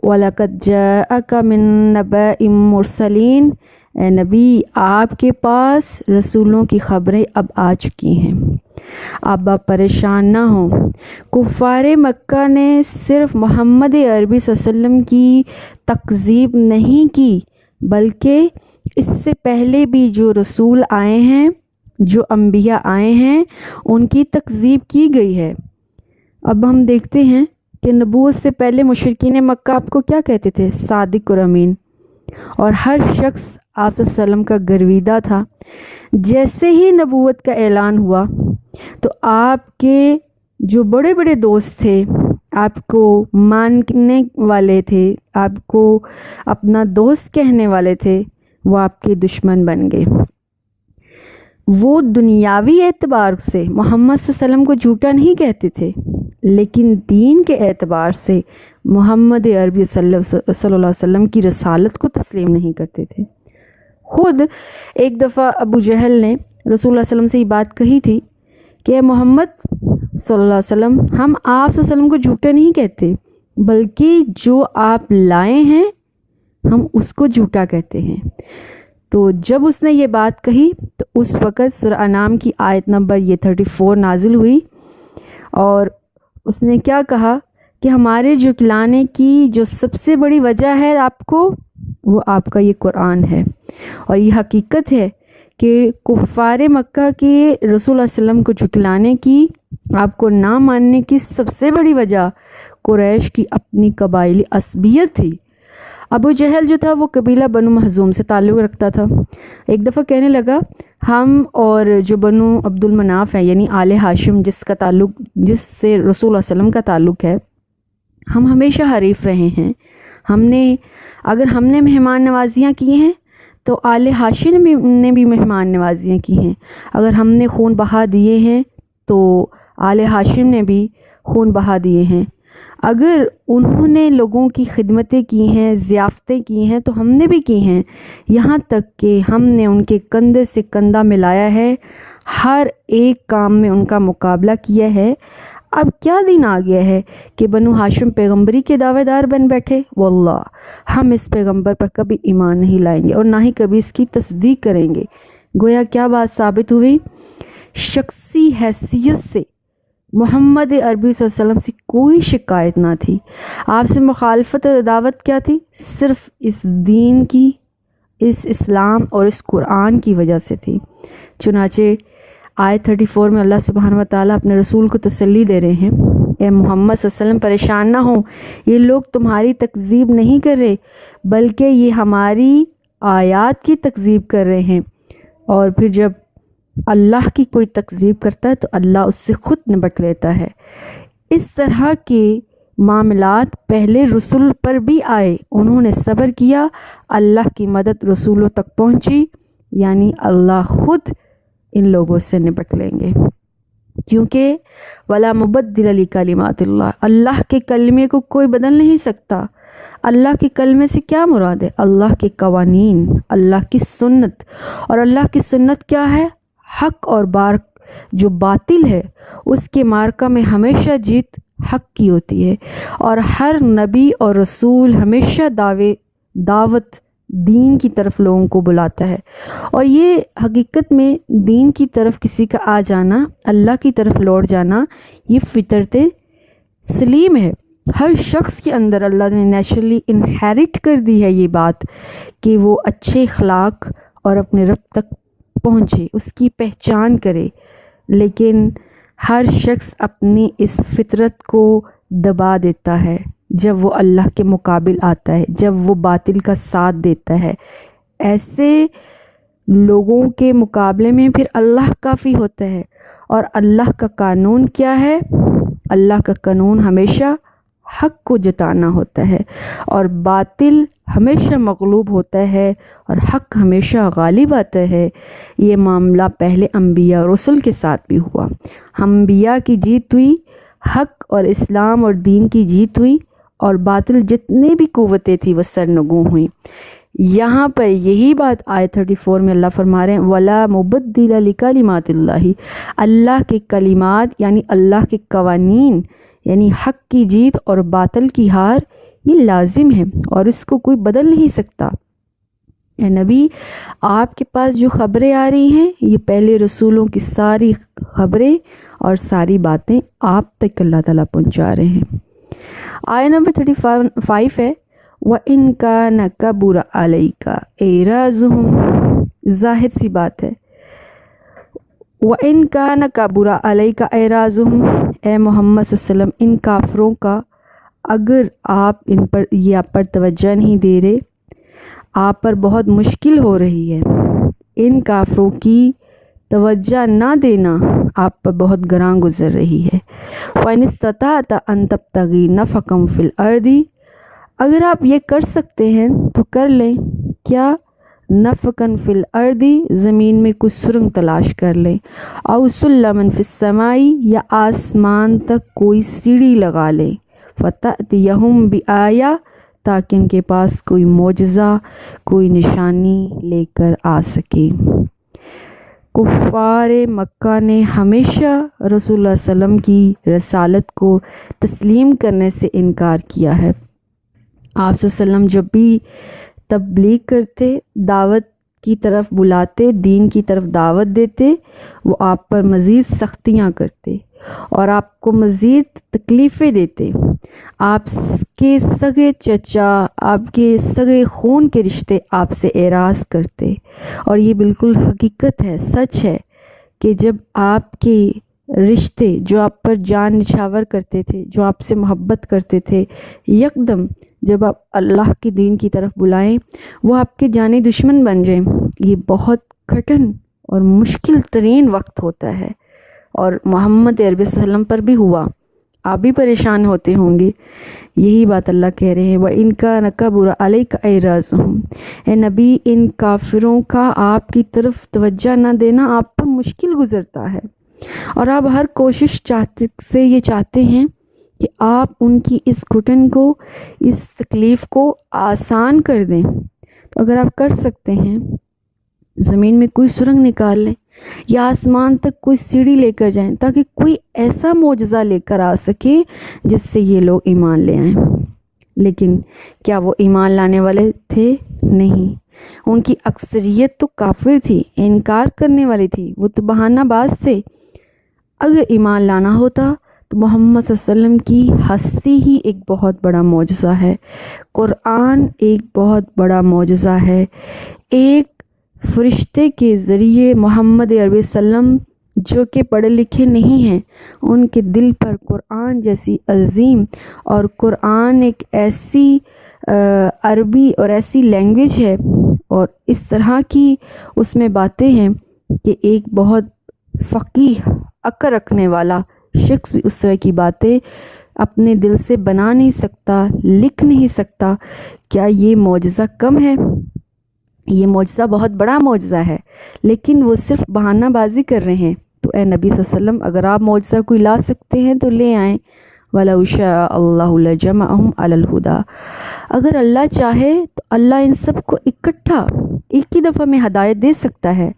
وَلَقَدْ جَاءَكَ مِن نَبَإِ الْمُرْسَلِينَ، اے نبی آپ کے پاس رسولوں کی خبریں اب آ چکی ہیں، اب آپ پریشان نہ ہوں۔ کفار مکہ نے صرف محمد عربی صلی اللہ علیہ وسلم کی تکذیب نہیں کی، بلکہ اس سے پہلے بھی جو رسول آئے ہیں، جو انبیاء آئے ہیں، ان کی تکذیب کی گئی ہے۔ اب ہم دیکھتے ہیں کہ نبوت سے پہلے مشرکین مکہ آپ کو کیا کہتے تھے؟ صادق اور امین، اور ہر شخص آپ صلی اللہ علیہ وسلم کا گرویدہ تھا۔ جیسے ہی نبوت کا اعلان ہوا تو آپ کے جو بڑے بڑے دوست تھے، آپ کو ماننے والے تھے، آپ کو اپنا دوست کہنے والے تھے، وہ آپ کے دشمن بن گئے۔ وہ دنیاوی اعتبار سے محمد صلی اللہ علیہ وسلم کو جھوٹا نہیں کہتے تھے، لیکن دین کے اعتبار سے محمد عربی صلی اللہ علیہ وسلم کی رسالت کو تسلیم نہیں کرتے تھے۔ خود ایک دفعہ ابو جہل نے رسول اللہ صلی اللہ علیہ وسلم سے یہ بات کہی تھی کہ اے محمد صلی اللہ علیہ وسلم، ہم آپ صلی اللہ علیہ وسلم کو جھوٹا نہیں کہتے، بلکہ جو آپ لائے ہیں ہم اس کو جھوٹا کہتے ہیں۔ تو جب اس نے یہ بات کہی تو اس وقت سورہ انعام کی آیت نمبر 34 نازل ہوئی، اور اس نے کیا کہا کہ ہمارے جھٹلانے کی جو سب سے بڑی وجہ ہے آپ کو، وہ آپ کا یہ قرآن ہے۔ اور یہ حقیقت ہے کہ کفار مکہ کے رسول اللہ صلی اللہ علیہ وسلم کو جھٹلانے کی، آپ کو نہ ماننے کی سب سے بڑی وجہ قریش کی اپنی قبائلی عصبیت تھی۔ ابو جہل جو تھا وہ قبیلہ بنو مخزوم سے تعلق رکھتا تھا۔ ایک دفعہ کہنے لگا ہم اور جو بنو عبد المناف ہے، یعنی آل ہاشم جس سے رسول اللہ صلی اللہ علیہ وسلم کا تعلق ہے، ہم ہمیشہ حریف رہے ہیں۔ اگر ہم نے مہمان نوازیاں کی ہیں تو آل ہاشم نے بھی مہمان نوازیاں کی ہیں۔ اگر ہم نے خون بہا دیے ہیں تو آل ہاشم نے بھی خون بہا دیے ہیں۔ اگر انہوں نے لوگوں کی خدمتیں کی ہیں، ضیافتیں کی ہیں، تو ہم نے بھی کی ہیں، یہاں تک کہ ہم نے ان کے کندھے سے کندھا ملایا ہے، ہر ایک کام میں ان کا مقابلہ کیا ہے۔ اب کیا دن آ گیا ہے کہ بنو ہاشم پیغمبری کے دعوے دار بن بیٹھے؟ واللہ ہم اس پیغمبر پر کبھی ایمان نہیں لائیں گے اور نہ ہی کبھی اس کی تصدیق کریں گے۔ گویا کیا بات ثابت ہوئی؟ شخصی حیثیت سے محمد عربی صلی اللہ علیہ وسلم سے کوئی شکایت نہ تھی۔ آپ سے مخالفت اور عداوت کیا تھی؟ صرف اس دین کی، اس اسلام اور اس قرآن کی وجہ سے تھی۔ چنانچہ آیت 34 میں اللہ سبحانہ و تعالیٰ اپنے رسول کو تسلی دے رہے ہیں، اے محمد صلی اللہ علیہ وسلم پریشان نہ ہوں، یہ لوگ تمہاری تکذیب نہیں کر رہے، بلکہ یہ ہماری آیات کی تکذیب کر رہے ہیں۔ اور پھر جب اللہ کی کوئی تکذیب کرتا ہے تو اللہ اس سے خود نبٹ لیتا ہے۔ اس طرح کے معاملات پہلے رسول پر بھی آئے، انہوں نے صبر کیا، اللہ کی مدد رسولوں تک پہنچی، یعنی اللہ خود ان لوگوں سے نپٹ لیں گے، کیونکہ وَلَا مُبَدِّلَ لِكَلِمَاتِ اللَّهِ، اللہ کے کلمے کو کوئی بدل نہیں سکتا۔ اللہ کے کلمے سے کیا مراد ہے؟ اللہ کے قوانین، اللہ کی سنت، اور اللہ کی سنت کیا ہے؟ حق اور جو باطل ہے اس کے معرکہ میں ہمیشہ جیت حق کی ہوتی ہے، اور ہر نبی اور رسول ہمیشہ دعوت دین کی طرف لوگوں کو بلاتا ہے، اور یہ حقیقت میں دین کی طرف کسی کا آ جانا، اللہ کی طرف لوٹ جانا، یہ فطرت سلیم ہے۔ ہر شخص کے اندر اللہ نے نیچرلی انہیرٹ کر دی ہے یہ بات کہ وہ اچھے اخلاق اور اپنے رب تک پہنچے، اس کی پہچان کرے، لیکن ہر شخص اپنی اس فطرت کو دبا دیتا ہے جب وہ اللہ کے مقابل آتا ہے، جب وہ باطل کا ساتھ دیتا ہے۔ ایسے لوگوں کے مقابلے میں پھر اللہ کافی ہوتا ہے، اور اللہ کا قانون کیا ہے؟ اللہ کا قانون ہمیشہ حق کو جتانا ہوتا ہے، اور باطل ہمیشہ مغلوب ہوتا ہے اور حق ہمیشہ غالب آتا ہے۔ یہ معاملہ پہلے انبیاء اور رسل کے ساتھ بھی ہوا۔ انبیاء کی جیت ہوئی، حق اور اسلام اور دین کی جیت ہوئی، اور باطل جتنے بھی قوتیں تھیں وہ سرنگوں ہوئیں۔ یہاں پر یہی بات آیت 34 میں اللہ فرما رہے ہیں وَلَا مُبَدِّلَ لِكَلِمَاتِ اللَّهِ، اللہ کے کلمات یعنی اللہ کے قوانین، یعنی حق کی جیت اور باطل کی ہار، یہ لازم ہے اور اس کو کوئی بدل نہیں سکتا۔ اے نبی آپ کے پاس جو خبریں آ رہی ہیں یہ پہلے رسولوں کی ساری خبریں اور ساری باتیں آپ تک اللہ تعالیٰ پہنچا رہے ہیں۔ آیت نمبر 35 ہے وَإِن كَانَ كَبُرَ عَلَيْكَ إِعْرَاضُهُمْ، ظاہر سی بات ہے۔ وَإِن كَانَ كَبُرَ عَلَيْكَ إِعْرَاضُهُمْ، اے محمد صلی اللہ علیہ وسلم ان کافروں کا اگر آپ ان پر یہ آپ پر توجہ نہیں دے رہے، آپ پر بہت مشکل ہو رہی ہے، ان کافروں کی توجہ نہ دینا آپ پر بہت گراں گزر رہی ہے۔ وَإِنِ اسْتَطَعْتَ أَن تَبْتَغِي نَفَقًا فِي الْأَرْضِ، اگر آپ یہ کر سکتے ہیں تو کر لیں، کیا؟ نفقاً فی الارض، زمین میں کچھ سرنگ تلاش کر لیں، او سلماً فی السماء، یا آسمان تک کوئی سیڑھی لگا لیں، فتأتیہم بآیہ، تاکہ ان کے پاس کوئی معجزہ کوئی نشانی لے کر آ سکے۔ کفار مکہ نے ہمیشہ رسول اللہ صلی اللہ علیہ وسلم کی رسالت کو تسلیم کرنے سے انکار کیا ہے۔ آپ صلی اللہ علیہ وسلم جب بھی تبلیغ کرتے، دعوت کی طرف بلاتے، دین کی طرف دعوت دیتے، وہ آپ پر مزید سختیاں کرتے اور آپ کو مزید تکلیفیں دیتے۔ آپ کے سگے چچا، آپ کے سگے خون کے رشتے آپ سے اعراض کرتے، اور یہ بالکل حقیقت ہے، سچ ہے کہ جب آپ کے رشتے جو آپ پر جان نچھاور کرتے تھے، جو آپ سے محبت کرتے تھے، یکدم جب آپ اللہ کے دین کی طرف بلائیں وہ آپ کے جانی دشمن بن جائیں، یہ بہت کٹھن اور مشکل ترین وقت ہوتا ہے، اور محمد عربی صلی اللہ علیہ وسلم پر بھی ہوا، آپ بھی پریشان ہوتے ہوں گے۔ یہی بات اللہ کہہ رہے ہیں وَإِن كَانَ كَبُرَ عَلَيْكَ إِعْرَاضُهُمْ، اے نبی ان کافروں کا آپ کی طرف توجہ نہ دینا آپ پر مشکل گزرتا ہے، اور آپ ہر کوشش سے یہ چاہتے ہیں کہ آپ ان کی اس گھٹن کو، اس تکلیف کو آسان کر دیں۔ تو اگر آپ کر سکتے ہیں زمین میں کوئی سرنگ نکال لیں یا آسمان تک کوئی سیڑھی لے کر جائیں تاکہ کوئی ایسا معجزہ لے کر آ سکے جس سے یہ لوگ ایمان لے آئیں۔ لیکن کیا وہ ایمان لانے والے تھے؟ نہیں، ان کی اکثریت تو کافر تھی، انکار کرنے والی تھی، وہ تو بہانہ باز تھے۔ اگر ایمان لانا ہوتا تو محمد صلی اللہ علیہ وسلم کی ہستی ہی ایک بہت بڑا معجزہ ہے، قرآن ایک بہت بڑا معجزہ ہے، ایک فرشتے کے ذریعے محمد عربی وسلم جو کہ پڑھے لکھے نہیں ہیں، ان کے دل پر قرآن جیسی عظیم، اور قرآن ایک ایسی عربی اور ایسی لینگویج ہے اور اس طرح کی اس میں باتیں ہیں کہ ایک بہت فقیہ عقل رکھنے والا شخص بھی اس طرح کی باتیں اپنے دل سے بنا نہیں سکتا، لکھ نہیں سکتا۔ کیا یہ معجزہ کم ہے؟ یہ معجزہ بہت بڑا معجزہ ہے، لیکن وہ صرف بہانہ بازی کر رہے ہیں۔ تو اے نبی صلی اللہ علیہ وسلم اگر آپ معجزہ کوئی لا سکتے ہیں تو لے آئیں۔ وَلَوْ شَاءَ اللَّهُ لَجَمَعَهُمْ عَلَى الْهُدَى، اگر اللہ چاہے تو اللہ ان سب کو اکٹھا ایک ہی دفعہ میں ہدایت دے سکتا ہے۔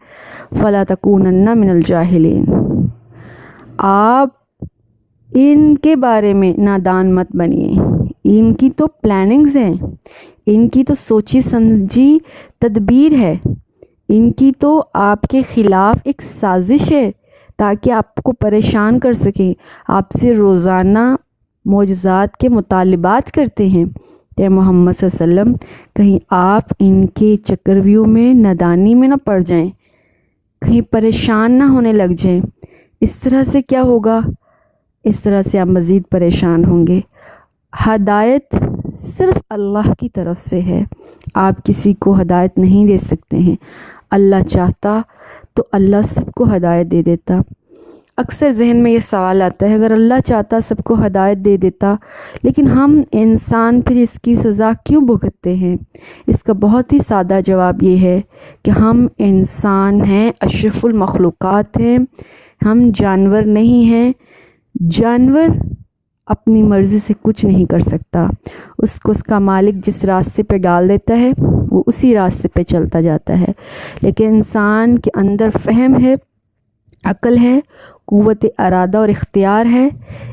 فَلَا تَكُونَنَّ مِنَ الْجَاهِلِينَ، آپ ان کے بارے میں نادان مت بنیے، ان کی تو پلاننگز ہیں، ان کی تو سوچی سمجھی تدبیر ہے، ان کی تو آپ کے خلاف ایک سازش ہے تاکہ آپ کو پریشان کر سکیں، آپ سے روزانہ معجزات کے مطالبات کرتے ہیں۔ کہ محمد صلی اللہ علیہ وسلم کہیں آپ ان کے چکرویوں میں نادانی میں نہ پڑ جائیں، کہیں پریشان نہ ہونے لگ جائیں۔ اس طرح سے کیا ہوگا؟ اس طرح سے آپ مزید پریشان ہوں گے۔ ہدایت صرف اللہ کی طرف سے ہے، آپ کسی کو ہدایت نہیں دے سکتے ہیں۔ اللہ چاہتا تو اللہ سب کو ہدایت دے دیتا۔ اکثر ذہن میں یہ سوال آتا ہے اگر اللہ چاہتا سب کو ہدایت دے دیتا، لیکن ہم انسان پھر اس کی سزا کیوں بھگتتے ہیں؟ اس کا بہت ہی سادہ جواب یہ ہے کہ ہم انسان ہیں، اشرف المخلوقات ہیں، ہم جانور نہیں ہیں۔ جانور اپنی مرضی سے کچھ نہیں کر سکتا، اس کو اس کا مالک جس راستے پہ ڈال دیتا ہے وہ اسی راستے پہ چلتا جاتا ہے، لیکن انسان کے اندر فہم ہے، عقل ہے، قوت ارادہ اور اختیار ہے۔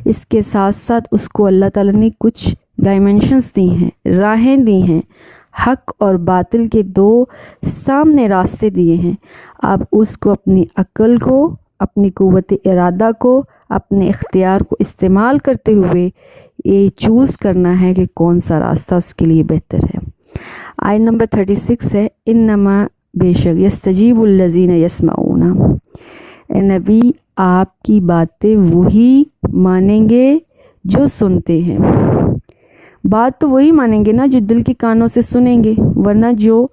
اس کے ساتھ ساتھ اس کو اللہ تعالیٰ نے کچھ ڈائمنشنز دی ہیں، راہیں دی ہیں، حق اور باطل کے دو سامنے راستے دیے ہیں. اب اس کو اپنی عقل کو، اپنی قوت ارادہ کو، اپنے اختیار کو استعمال کرتے ہوئے یہ چوز کرنا ہے کہ کون سا راستہ اس کے لیے بہتر ہے. آیت نمبر 36 ہے انما بے شک یستجیب الذین یسمعون. اے نبی آپ کی باتیں وہی مانیں گے جو سنتے ہیں. بات تو وہی مانیں گے نا جو دل کے کانوں سے سنیں گے، ورنہ جو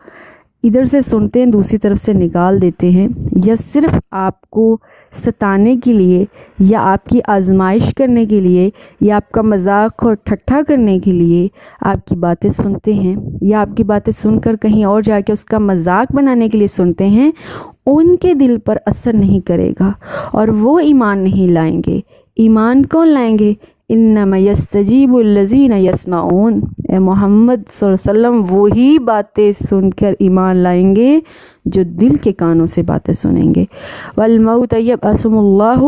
ادھر سے سنتے ہیں دوسری طرف سے نکال دیتے ہیں، یا صرف آپ کو ستانے کے لیے یا آپ کی آزمائش کرنے کے لیے یا آپ کا مذاق اور ٹھٹھا کرنے کے لیے آپ کی باتیں سنتے ہیں، یا آپ کی باتیں سن کر کہیں اور جا کے اس کا مذاق بنانے کے لیے سنتے ہیں، ان کے دل پر اثر نہیں کرے گا اور وہ ایمان نہیں لائیں گے. ایمان کون لائیں گے؟ انما یستجیب الذین یسمعون. اے محمد صلی اللہ علیہ وسلم وہی باتیں سن کر ایمان لائیں گے جو دل کے کانوں سے باتیں سنیں گے. والموت یبعثہم اللہ.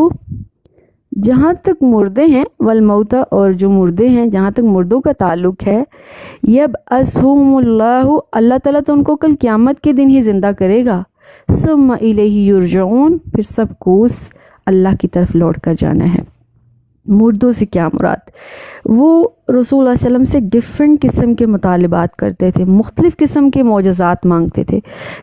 جہاں تک مردے ہیں، والموت اور جو مردے ہیں، جہاں تک مردوں کا تعلق ہے، یبعثہم اللہ، اللہ تعالیٰ تو ان کو کل قیامت کے دن ہی زندہ کرے گا. ثم الیہ یرجعون، پھر سب کو اس اللہ کی طرف لوٹ کر جانا ہے. مردوں سے کیا مراد؟ وہ رسول اللہ صلی اللہ علیہ وسلم سے ڈیفرنٹ قسم کے مطالبات کرتے تھے، مختلف قسم کے معجزات مانگتے تھے.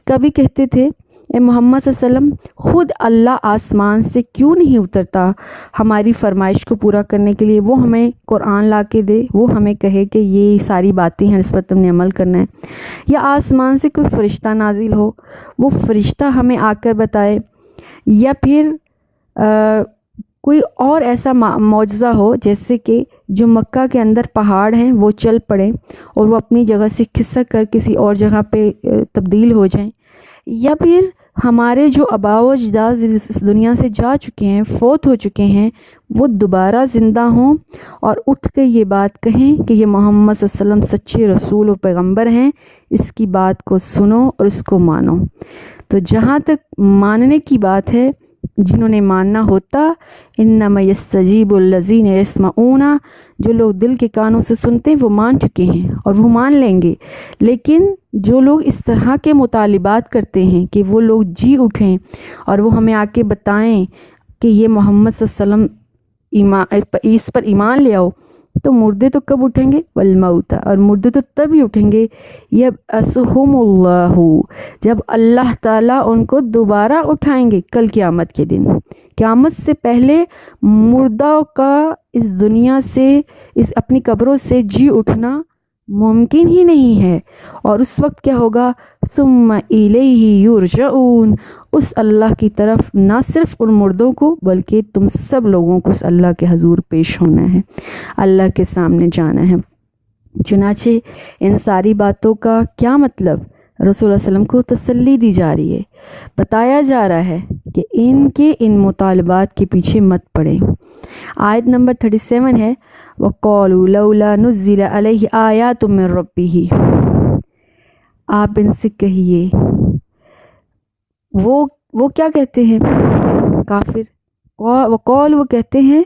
کبھی کہتے تھے اے محمد صلی اللہ علیہ وسلم خود اللہ آسمان سے کیوں نہیں اترتا ہماری فرمائش کو پورا کرنے کے لیے، وہ ہمیں قرآن لا کے دے، وہ ہمیں کہے کہ یہ ساری باتیں ہیں اس پر تم نے عمل کرنا ہے، یا آسمان سے کوئی فرشتہ نازل ہو، وہ فرشتہ ہمیں آ کر بتائے، یا پھر کوئی اور ایسا معجزہ ہو جیسے کہ جو مکہ کے اندر پہاڑ ہیں وہ چل پڑیں اور وہ اپنی جگہ سے کھسک کر کسی اور جگہ پہ تبدیل ہو جائیں، یا پھر ہمارے جو آباء و اجداد اس دنیا سے جا چکے ہیں، فوت ہو چکے ہیں، وہ دوبارہ زندہ ہوں اور اٹھ کے یہ بات کہیں کہ یہ محمد صلی اللہ علیہ وسلم سچے رسول و پیغمبر ہیں، اس کی بات کو سنو اور اس کو مانو. تو جہاں تک ماننے کی بات ہے، جنہوں نے ماننا ہوتا، انما یستجیب الذین یسمعون، جو لوگ دل کے کانوں سے سنتے ہیں وہ مان چکے ہیں اور وہ مان لیں گے. لیکن جو لوگ اس طرح کے مطالبات کرتے ہیں کہ وہ لوگ جی اٹھیں اور وہ ہمیں آ کے بتائیں کہ یہ محمد صلی اللہ علیہ وسلم اس پر ایمان لے آؤ، تو مردے تو کب اٹھیں گے؟ والموت، اور مردے تو تب ہی اٹھیں گے یبعثہم اللہ، جب اللہ تعالیٰ ان کو دوبارہ اٹھائیں گے کل قیامت کے دن. قیامت سے پہلے مردہ کا اس دنیا سے، اس اپنی قبروں سے جی اٹھنا ممکن ہی نہیں ہے. اور اس وقت کیا ہوگا؟ ثم الیہ یرجعون، اس اللہ کی طرف نہ صرف ان مردوں کو بلکہ تم سب لوگوں کو اس اللہ کے حضور پیش ہونا ہے، اللہ کے سامنے جانا ہے. چنانچہ ان ساری باتوں کا کیا مطلب؟ رسول اللہ علیہ وسلم کو تسلی دی جا رہی ہے، بتایا جا رہا ہے کہ ان مطالبات کے پیچھے مت پڑیں. آیت نمبر 37 ہے وَقَالُوا لَوْلَا نُزِّلَ عَلَيْهِ آيَاتٌ مِّن رَبِّهِ. آپ ان سے کہیے، وہ کیا کہتے ہیں کافر؟ وقال، وہ کہتے ہیں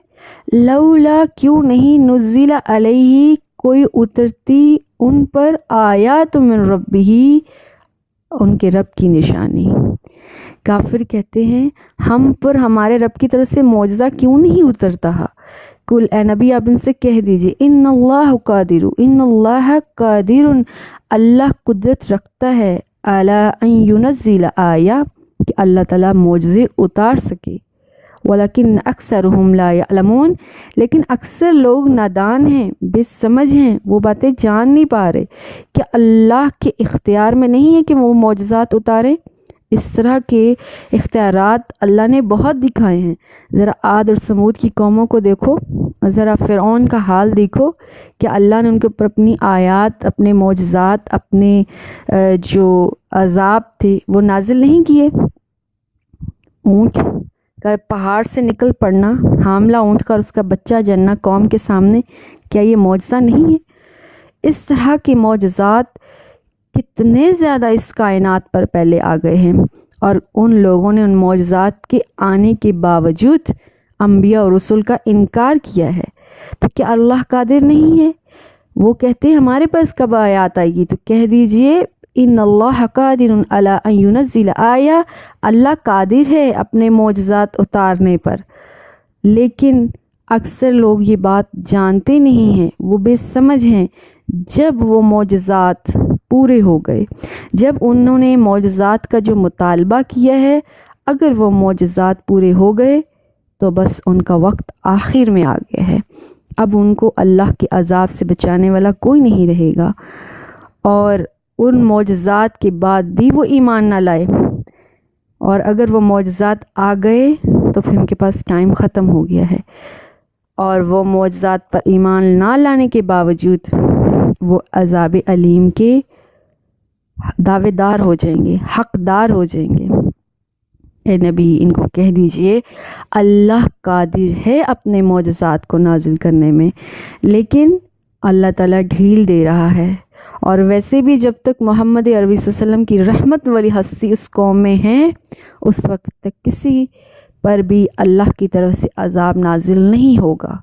لولا، کیوں نہیں، نزل علیہ، کوئی اترتی ان پر، آیات من ربہ، ان کے رب کی نشانی. کافر کہتے ہیں ہم پر ہمارے رب کی طرف سے معجزہ کیوں نہیں اترتا؟ کل، اے نبی آپ ان سے کہہ دیجئے ان اللہ قادر، ان اللہ قادر، اللہ قدرت رکھتا ہے، علی ان ینزل آیہ، کہ اللہ تعالیٰ معجزے اتار سکے. ولیکن اکثرہم لا یعلمون، لیکن اکثر لوگ نادان ہیں، بے سمجھ ہیں، وہ باتیں جان نہیں پا رہے کہ اللہ کے اختیار میں نہیں ہے کہ وہ معجزات اتاریں. اس طرح کے اختیارات اللہ نے بہت دکھائے ہیں. ذرا عاد اور سمود کی قوموں کو دیکھو، ذرا فرعون کا حال دیکھو کہ اللہ نے ان کے اوپر اپنی آیات، اپنے معجزات، اپنے جو عذاب تھے وہ نازل نہیں کیے. اونٹ کا پہاڑ سے نکل پڑنا، حاملہ اونٹ کا اور اس کا بچہ جننا قوم کے سامنے، کیا یہ معجزہ نہیں ہے؟ اس طرح کے معجزات کتنے زیادہ اس کائنات پر پہلے آ گئے ہیں، اور ان لوگوں نے ان معجزات کے آنے کے باوجود انبیاء اور رسول کا انکار کیا ہے. تو کیا اللہ قادر نہیں ہے؟ وہ کہتے ہیں ہمارے پاس کب آیات آئے گی؟ تو کہہ دیجئے ان اللہ قادر علی ان ینزل آیا، اللہ قادر ہے اپنے معجزات اتارنے پر، لیکن اکثر لوگ یہ بات جانتے نہیں ہیں، وہ بے سمجھ ہیں۔ جب وہ معجزات پورے ہو گئے، جب انہوں نے معجزات کا جو مطالبہ کیا ہے، اگر وہ معجزات پورے ہو گئے تو بس ان کا وقت آخر میں آ گیا ہے، اب ان کو اللہ کے عذاب سے بچانے والا کوئی نہیں رہے گا۔ اور ان معجزات کے بعد بھی وہ ایمان نہ لائے، اور اگر وہ معجزات آ گئے تو پھر ان کے پاس ٹائم ختم ہو گیا ہے، اور وہ معجزات پر ایمان نہ لانے کے باوجود وہ عذاب علیم کے دعوے دار ہو جائیں گے، حقدار ہو جائیں گے۔ اے نبی ان کو کہہ دیجئے اللہ قادر ہے اپنے معجزات کو نازل کرنے میں، لیکن اللہ تعالیٰ ڈھیل دے رہا ہے۔ اور ویسے بھی جب تک محمد عربی صلی اللہ علیہ وسلم کی رحمت والی ہستی اس قوم میں ہیں، اس وقت تک کسی پر بھی اللہ کی طرف سے عذاب نازل نہیں ہوگا۔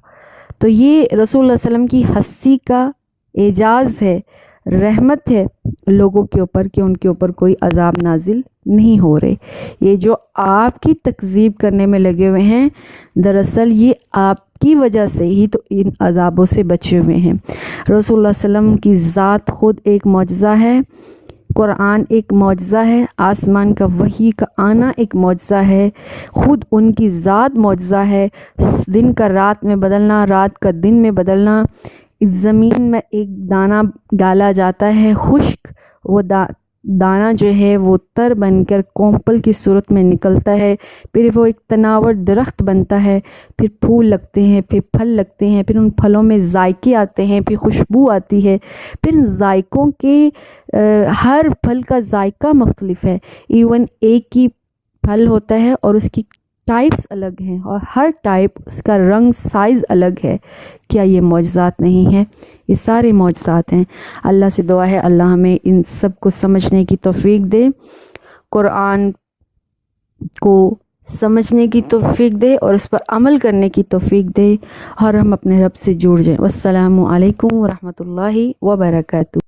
تو یہ رسول اللہ علیہ وسلم کی ہستی کا اعجاز ہے، رحمت ہے لوگوں کے اوپر کہ ان کے اوپر کوئی عذاب نازل نہیں ہو رہے۔ یہ جو آپ کی تکذیب کرنے میں لگے ہوئے ہیں، دراصل یہ آپ کی وجہ سے ہی تو ان عذابوں سے بچے ہوئے ہیں۔ رسول اللہ علیہ وسلم کی ذات خود ایک معجزہ ہے، قرآن ایک معجزہ ہے، آسمان کا وحی کا آنا ایک معجزہ ہے، خود ان کی ذات معجزہ ہے، دن کا رات میں بدلنا، رات کا دن میں بدلنا۔ اس زمین میں ایک دانہ ڈالا جاتا ہے خشک، وہ دانہ جو ہے وہ تر بن کر کومپل کی صورت میں نکلتا ہے، پھر وہ ایک تناور درخت بنتا ہے، پھر پھول لگتے ہیں، پھر پھل لگتے ہیں، پھر ان پھلوں میں ذائقے آتے ہیں، پھر خوشبو آتی ہے، پھر ذائقوں کے ہر پھل کا ذائقہ مختلف ہے، ایون ایک ہی پھل ہوتا ہے اور اس کی ٹائپس الگ ہیں، اور ہر ٹائپ اس کا رنگ سائز الگ ہے۔ کیا یہ معجزات نہیں ہیں؟ یہ سارے معجزات ہیں۔ اللہ سے دعا ہے اللہ ہمیں ان سب کو سمجھنے کی توفیق دے، قرآن کو سمجھنے کی توفیق دے اور اس پر عمل کرنے کی توفیق دے، اور ہم اپنے رب سے جڑ جائیں۔ والسلام علیکم ورحمۃ اللہ وبرکاتہ۔